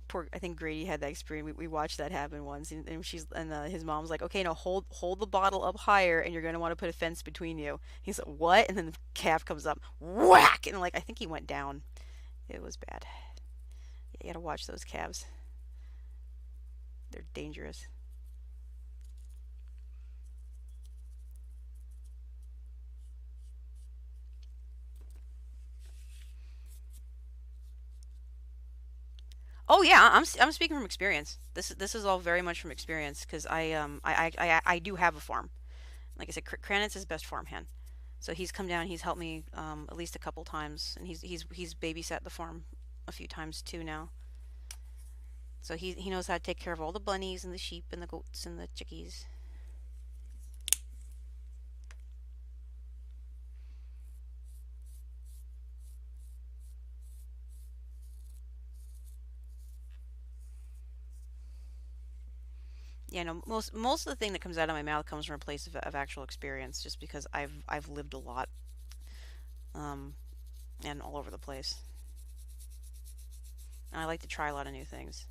Poor, I think Grady had that experience. We watched that happen once, and his mom's like, "Okay, now hold the bottle up higher, and you're gonna want to put a fence between you." He's like, "What?" And then the calf comes up, whack, and like I think he went down. It was bad. You gotta watch those calves. They're dangerous. Oh yeah, I'm speaking from experience. This is all very much from experience because I do have a farm. Like I said, Kranitz is best farmhand. So he's come down. He's helped me at least a couple times, and he's babysat the farm a few times too now. So he knows how to take care of all the bunnies and the sheep and the goats and the chickies. Yeah, no, most of the thing that comes out of my mouth comes from a place of actual experience, just because I've lived a lot, um, and all over the place, and I like to try a lot of new things.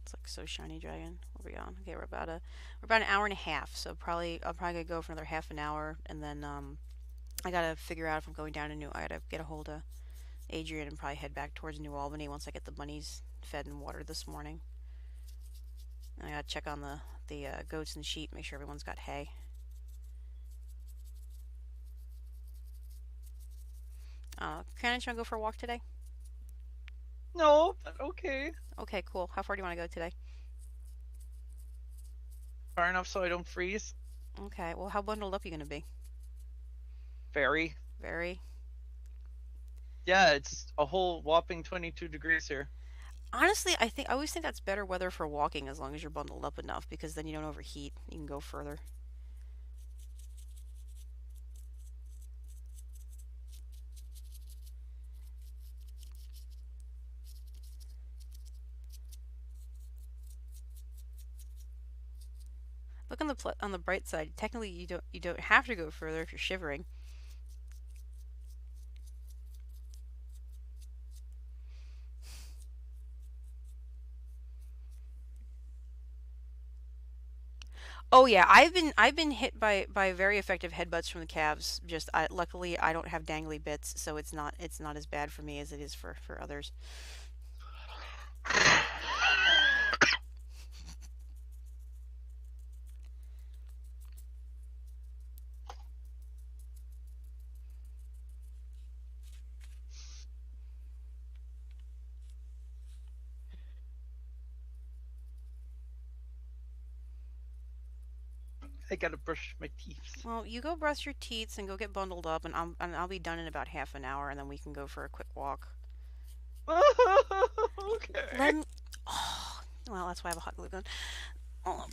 It's like so shiny dragon. Where we on? Okay, we're about an hour and a half, so I'll probably gonna go for another half an hour, and then I gotta figure out if I'm going down to New. I gotta get a hold of Adrian and probably head back towards New Albany once I get the bunnies fed and watered this morning. And I gotta check on the goats and sheep, make sure everyone's got hay. Can I go for a walk today? No, but okay. Okay, cool. How far do you want to go today? Far enough so I don't freeze. Okay, well, how bundled up are you going to be? Very. Very. Yeah, it's a whole whopping 22 degrees here. Honestly, I always think that's better weather for walking as long as you're bundled up enough because then you don't overheat. You can go further. Look on the bright side. Technically, you don't have to go further if you're shivering. Oh yeah, I've been hit by very effective headbutts from the calves. Luckily I don't have dangly bits, so it's not as bad for me as it is for others. I gotta brush my teeth. Well, you go brush your teeth and go get bundled up, and I'll be done in about half an hour, and then we can go for a quick walk. Okay. Let me. Oh, well, that's why I have a hot glue gun. Oh,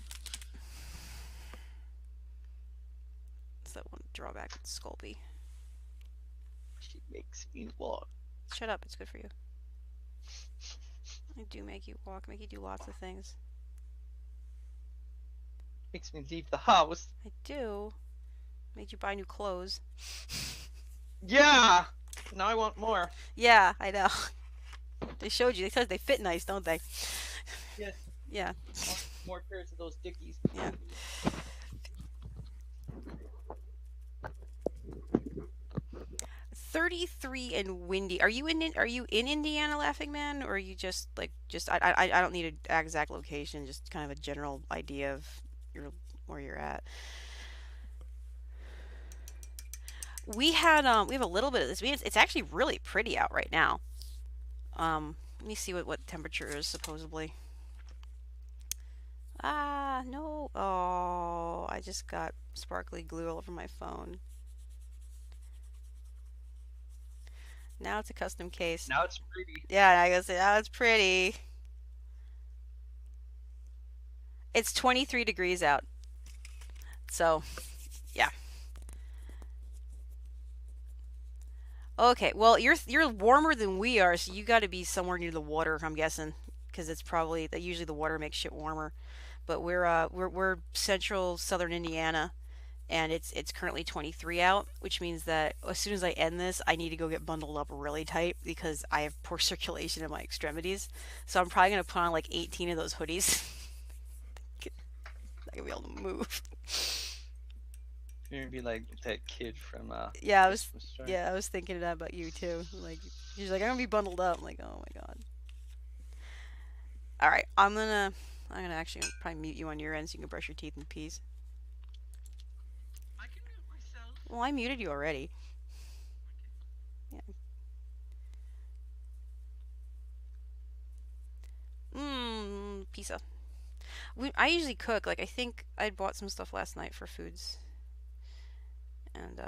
it's that one drawback with Sculpey. She makes me walk. Shut up. It's good for you. I do make you walk. Make you do lots of things. Makes me leave the house. I do. Made you buy new clothes. Yeah. Now I want more. Yeah, I know. They showed you. They said they fit nice, don't they? Yes. Yeah. More pairs of those dickies. Yeah. 33 and windy. Are you in Indiana, Laughing Man, or are you I don't need an exact location, just kind of a general idea of your where you're at. We have a little bit of this. It's actually really pretty out right now. Let me see what temperature is supposedly. Ah, no. Oh, I just got sparkly glue all over my phone. Now it's a custom case. Now it's pretty. Yeah, I guess now it's pretty. It's 23 degrees out. So, yeah. Okay, well, you're warmer than we are, so you got to be somewhere near the water, I'm guessing, because it's probably that usually the water makes shit warmer. But we're central southern Indiana, and it's currently 23 out, which means that as soon as I end this, I need to go get bundled up really tight because I have poor circulation in my extremities. So I'm probably gonna put on like 18 of those hoodies. Not gonna be able to move. You're gonna be like that kid from Yeah, Christmas Story. I was thinking that about you too. Like she's like, I'm gonna be bundled up. I'm like, oh my god. All right, I'm gonna actually probably mute you on your end so you can brush your teeth in peace. I can mute myself. Well, I muted you already. Yeah. Pizza. I usually cook. Like I think I bought some stuff last night for foods, and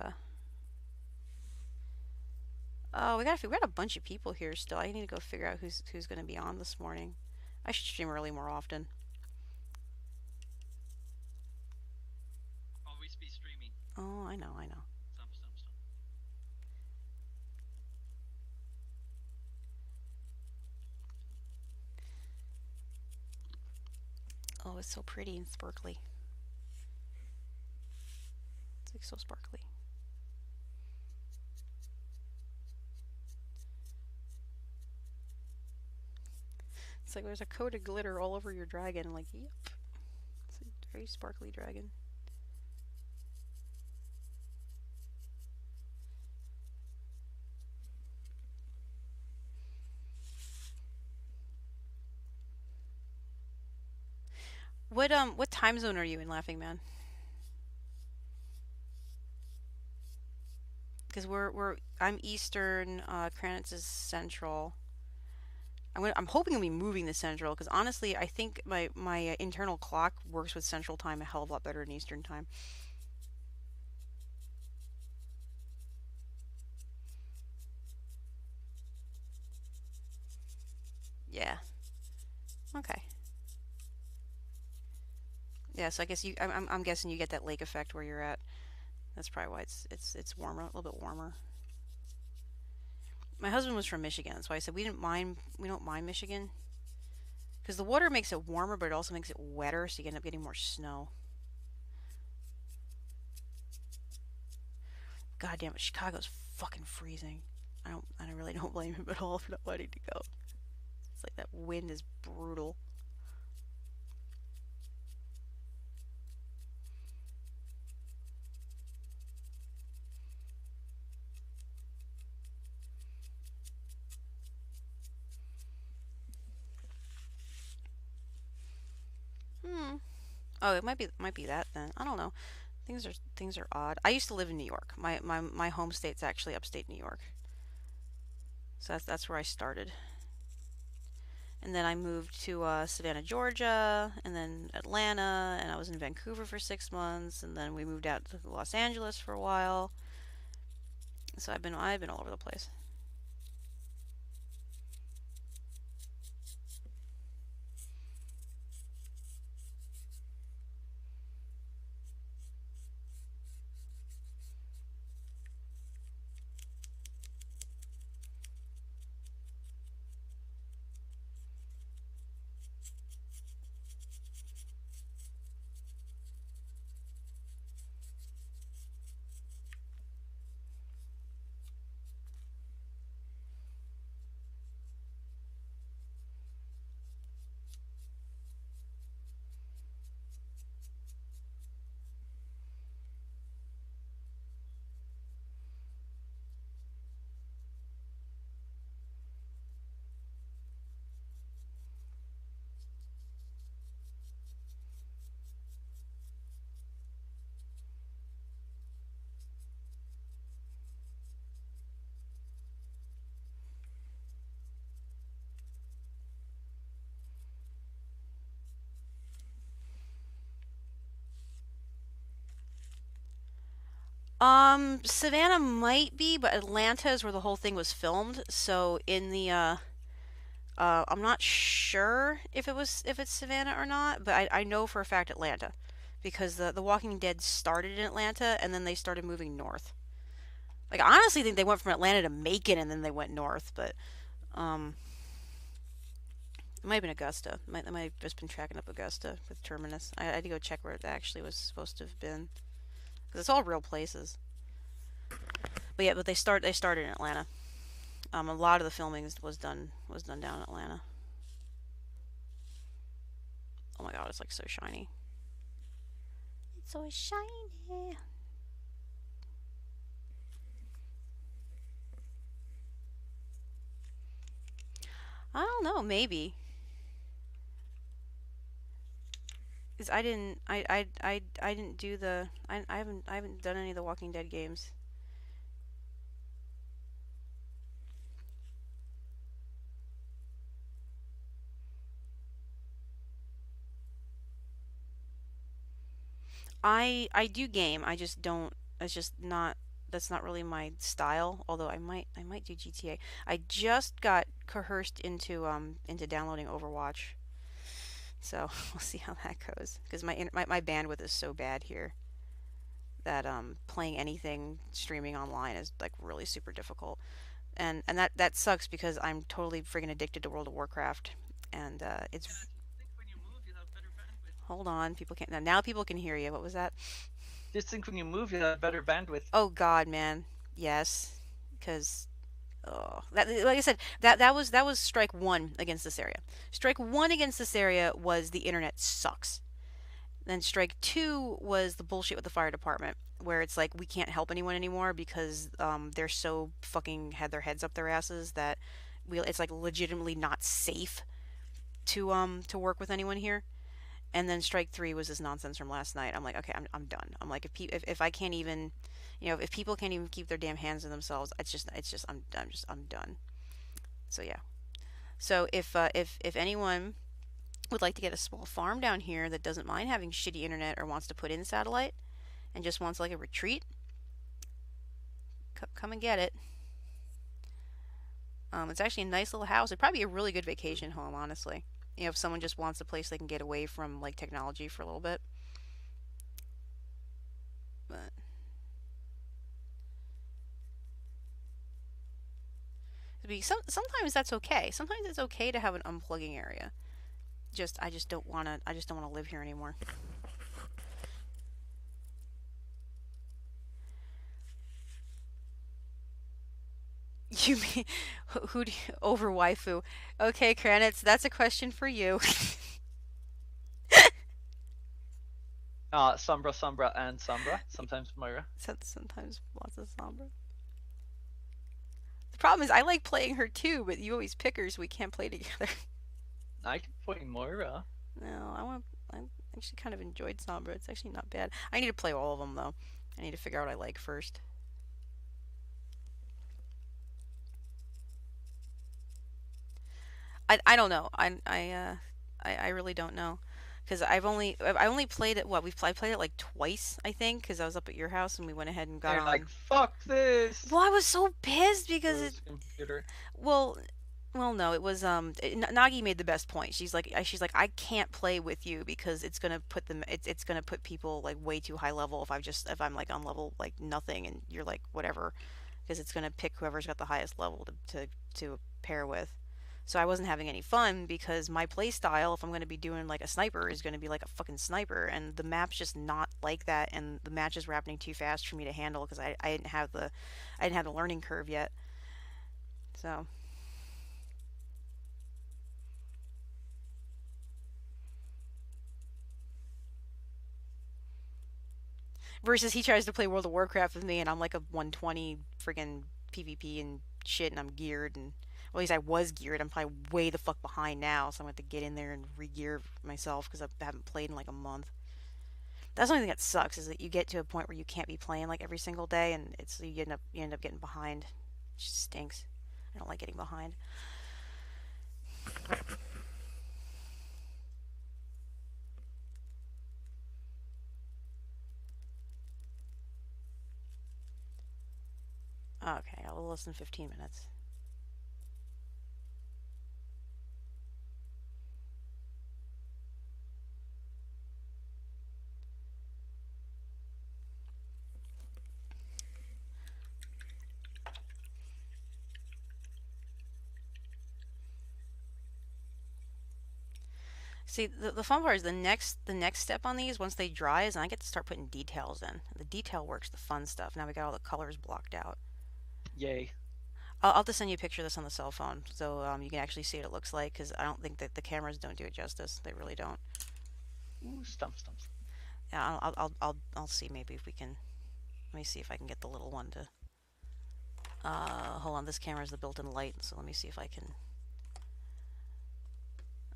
oh, we got a bunch of people here still. I need to go figure out who's gonna be on this morning. I should stream early more often. Always be streaming. Oh, I know, I know. Stump, stump, stump. Oh, it's so pretty and sparkly. It's like so sparkly. It's like there's a coat of glitter all over your dragon. I'm like, yep. It's a very sparkly dragon. What time zone are you in, Laughing Man? because I'm Eastern, Kranitz is Central. I'm hoping to be moving to Central because honestly, I think my internal clock works with Central Time a hell of a lot better than Eastern Time. Yeah. Okay. Yeah. So I guess I'm guessing you get that lake effect where you're at. That's probably why it's warmer, a little bit warmer. My husband was from Michigan, that's why I said we don't mind Michigan because the water makes it warmer, but it also makes it wetter, so you end up getting more snow. God damn it, Chicago's fucking freezing. I really don't blame him at all for not wanting to go. It's like that wind is brutal. Hmm. Oh, it might be that then. I don't know. Things are odd. I used to live in New York. My home state's actually upstate New York. So that's where I started. And then I moved to Savannah, Georgia, and then Atlanta, and I was in Vancouver for 6 months, and then we moved out to Los Angeles for a while. So I've been all over the place. Savannah might be, but Atlanta is where the whole thing was filmed. So in the I'm not sure if it's Savannah or not, but I know for a fact Atlanta, because the Walking Dead started in Atlanta and then they started moving north. Like I honestly think they went from Atlanta to Macon and then they went north, but um, it might have been Augusta. I might have just been tracking up Augusta with Terminus. I had to go check where it actually was supposed to have been because it's all real places. But yeah, but they started in Atlanta. A lot of the filming was done down in Atlanta. Oh my god, it's like so shiny. It's so shiny. I don't know, maybe. Cause I didn't do the I haven't done any of the Walking Dead games. I do game. I just don't. It's just not. That's not really my style. Although I might do GTA. I just got coerced into downloading Overwatch. So we'll see how that goes. Because my bandwidth is so bad here that playing anything streaming online is like really super difficult. And that sucks because I'm totally friggin' addicted to World of Warcraft. And it's hold on, people can't now people can hear you. What was that? Just think when you move, you have better bandwidth. Oh God, man. Yes, because oh, that like I said, that was strike one against this area. Strike one against this area was the internet sucks. Then strike two was the bullshit with the fire department, where it's like we can't help anyone anymore because they're so fucking had their heads up their asses that it's like legitimately not safe to work with anyone here. And then strike three was this nonsense from last night. I'm like, okay, I'm done. I'm like, if I can't even, if people can't even keep their damn hands to themselves, it's just I'm done. So yeah. So if anyone would like to get a small farm down here that doesn't mind having shitty internet or wants to put in satellite and just wants like a retreat, come and get it. It's actually a nice little house. It'd probably be a really good vacation home, honestly. If someone just wants a place they can get away from like technology for a little bit. But sometimes that's okay. Sometimes it's okay to have an unplugging area. I just don't wanna live here anymore. You mean who do you, over waifu? Okay, Kranitz, that's a question for you. Sombra, Sombra, and Sombra. Sometimes Moira. Sometimes lots of Sombra. The problem is I like playing her too, but you always pick her so we can't play together. I can play Moira. No, I actually kind of enjoyed Sombra. It's actually not bad. I need to play all of them though. I need to figure out what I like first. I don't know. I really don't know. Because I only played it. I played it like twice, I think, because I was up at your house and we went ahead and got They're like, on. fuck this. Well, I was so pissed because This computer. well, no, it was Nagi made the best point. She's like I can't play with you because it's gonna put people like way too high level if I'm like on level like nothing and you're like whatever because it's gonna pick whoever's got the highest level to pair with. So I wasn't having any fun because my play style, if I'm going to be doing like a sniper, is going to be like a fucking sniper, and the map's just not like that, and the matches were happening too fast for me to handle because I didn't have the learning curve yet. So versus he tries to play World of Warcraft with me, and I'm like a 120 friggin' PvP and shit, and I'm geared, and well, at least I was geared. I'm probably way the fuck behind now, so I'm going to have to get in there and re-gear myself because I haven't played in like a month. That's the only thing that sucks is that you get to a point where you can't be playing like every single day, and you end up getting behind. It just stinks. I don't like getting behind. Okay, a little less than 15 minutes. See, the fun part is the next step on these once they dry is I get to start putting details in. The detail work's the fun stuff. Now we got all the colors blocked out. Yay. I'll just send you a picture of this on the cell phone so you can actually see what it looks like because I don't think that the cameras don't do it justice. They really don't. Ooh, stump. Yeah, I'll see maybe if we can. Let me see if I can get the little one to. Hold on. This camera is the built-in light, so let me see if I can.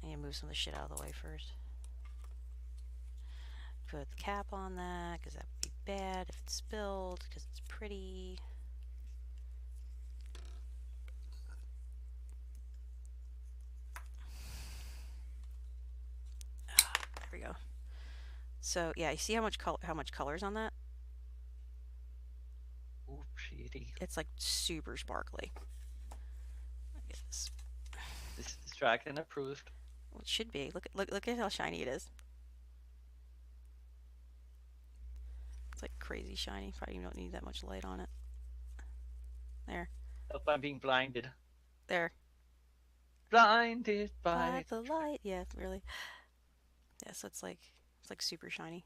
I need to move some of the shit out of the way first. Put the cap on that because that would be bad if it's spilled because it's pretty. There we go. So yeah, you see how much colors on that? Ooh, pretty. It's like super sparkly. I guess. This is dragon approved. Well, it should be. Look at how shiny it is. It's like crazy shiny. Probably don't need that much light on it. There, Help, I'm being blinded. there. Blinded By by. the light. Yeah, really. Yeah, so it's like super shiny.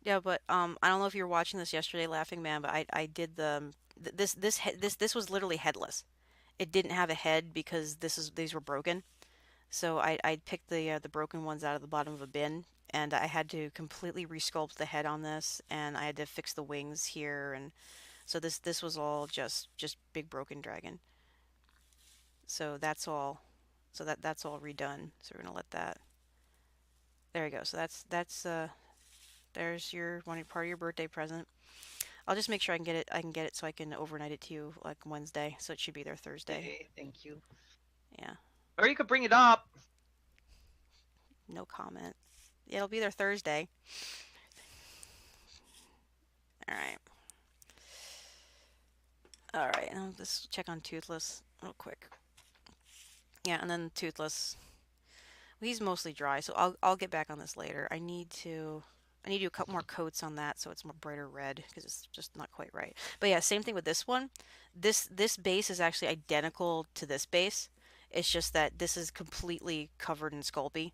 Yeah, but I don't know if you were watching this yesterday, Laughing Man, but I did this was literally headless. It didn't have a head because these were broken. So I picked the broken ones out of the bottom of a bin, and I had to completely resculpt the head on this, and I had to fix the wings here, and so this was all just big broken dragon. So that's all. So that's all redone. So we're gonna let that. There you go. So that's there's your one part of your birthday present. I'll just make sure I can get it. I can get it so I can overnight it to you like Wednesday. So it should be there Thursday. Yay, thank you. Yeah. Or you could bring it up. No comment. It'll be there Thursday. All right. All right. I'll just check on Toothless real quick. Yeah, and then Toothless. Well, he's mostly dry, so I'll get back on this later. I need to do a couple more coats on that so it's more brighter red because it's just not quite right. But yeah, same thing with this one. This base is actually identical to this base. It's just that this is completely covered in Sculpey.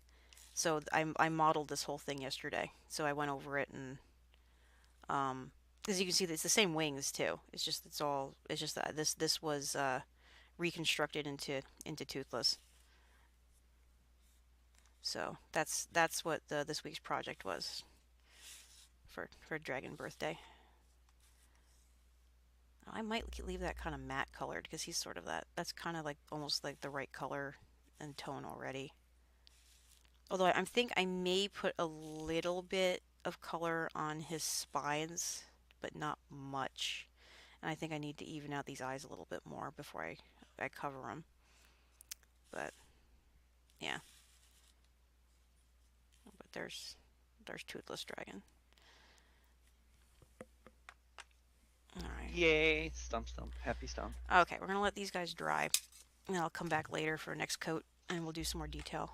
So I modeled this whole thing yesterday. So I went over it and as you can see, it's the same wings too. It's just that this was reconstructed into Toothless. So that's what this week's project was for Dragon Birthday. I might leave that kind of matte colored because he's sort of that's kind of like almost like the right color and tone already. Although I think I may put a little bit of color on his spines, but not much. And I think I need to even out these eyes a little bit more before I cover them. But yeah. But there's Toothless Dragon. All right. Yay, stump stump, happy stump. Okay, we're gonna let these guys dry, and I'll come back later for next coat, and we'll do some more detail.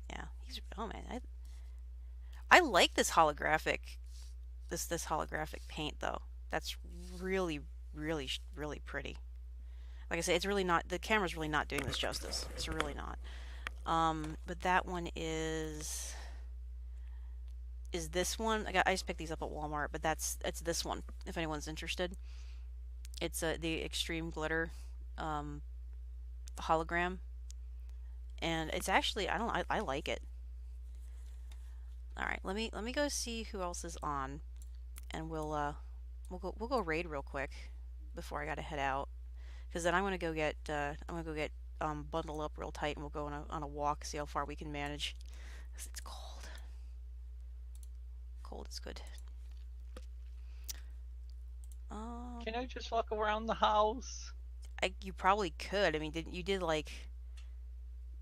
Yeah, oh man, I like this holographic this holographic paint though. That's really really pretty. Like I said, it's really not the camera's really not doing this justice. It's really not. But that one is this one. I just picked these up at Walmart, but it's this one. If anyone's interested, it's the Extreme Glitter hologram, and it's actually I like it. All right, let me go see who else is on, and we'll go raid real quick before I gotta head out, because then I'm gonna go get bundle up real tight, and we'll go on a walk, see how far we can manage. 'Cause it's cold. Cold is good. Can I just walk around the house? You probably could. I mean, you did like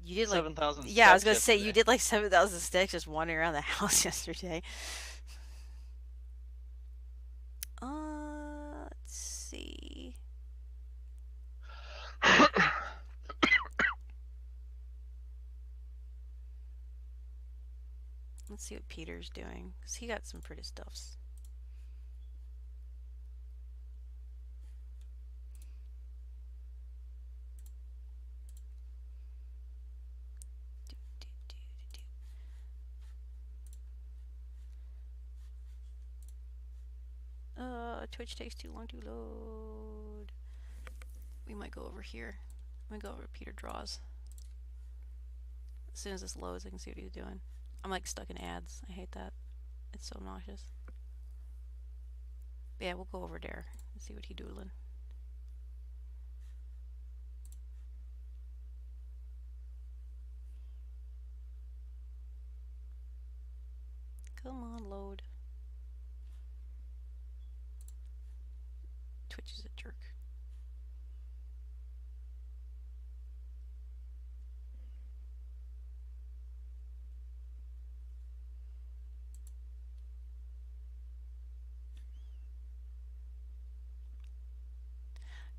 7,000. Yeah, I was gonna say you did like 7,000 steps just wandering around the house yesterday. Let's see. Let's see what Peter's doing, because he got some pretty stuffs. Twitch takes too long to load. We might go over here. I'm gonna go over to Peter Draws. As soon as this loads, I can see what he's doing. I'm like stuck in ads. I hate that. It's so obnoxious. But yeah, we'll go over there and see what he's doodling. Come on, load. Twitch is a jerk.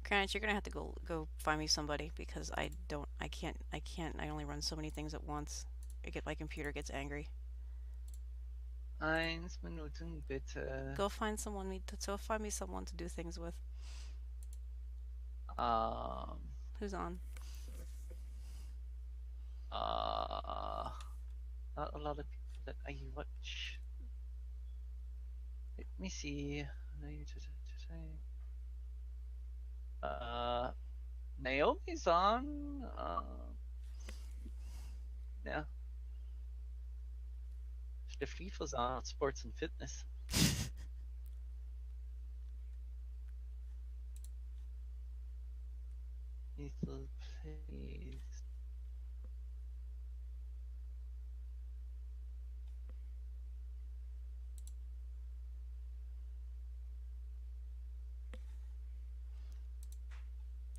Granted, you're gonna have to go find me somebody because I can't. I only run so many things at once. My computer gets angry. 1 Minuten bitte. Go find find me someone to do things with. Who's on? Not a lot of people that I watch. Let me see. Naomi's on. Yeah. Steffi's on sports and fitness. Lethal Plays.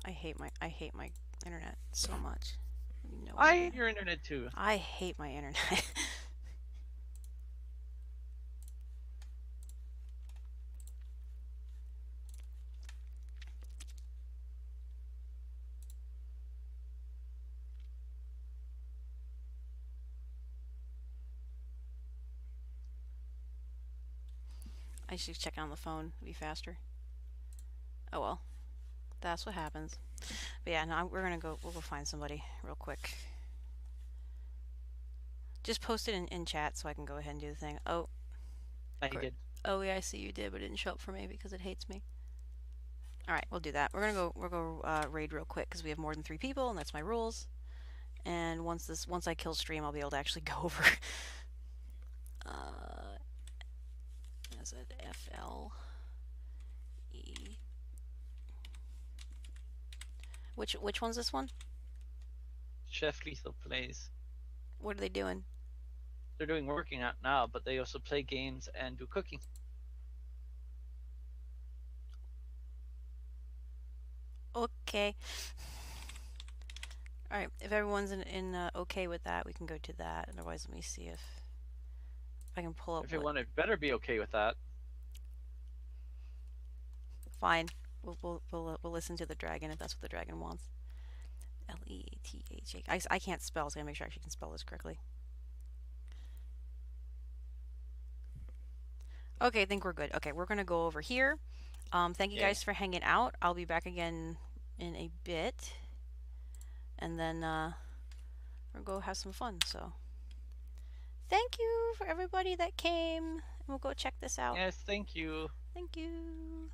I hate my internet so much. You know I hate your internet too. I hate my internet. I should check on the phone. It'd be faster. Oh well. That's what happens. But yeah, no, we'll go find somebody real quick. Just post it in chat so I can go ahead and do the thing. Oh. I did. Oh yeah, I see you did, but it didn't show up for me because it hates me. Alright, we'll do that. We'll go raid real quick because we have more than 3 people and that's my rules. And once I kill stream, I'll be able to actually go over. Is it FLE? Which one's this one? Chef Lethal Plays. What are they doing? They're doing working out now, but they also play games and do cooking. Okay. Alright, if everyone's okay with that, we can go to that. Otherwise, let me see if I can pull up. Everyone had better be okay with that. Fine. We'll listen to the dragon if that's what the dragon wants. LETHA. I can't spell, so I gotta make sure I actually can spell this correctly. Okay, I think we're good. Okay, we're gonna go over here. Thank you guys for hanging out. I'll be back again in a bit. And then we'll go have some fun. So thank you for everybody that came. We'll go check this out. Yes, thank you. Thank you.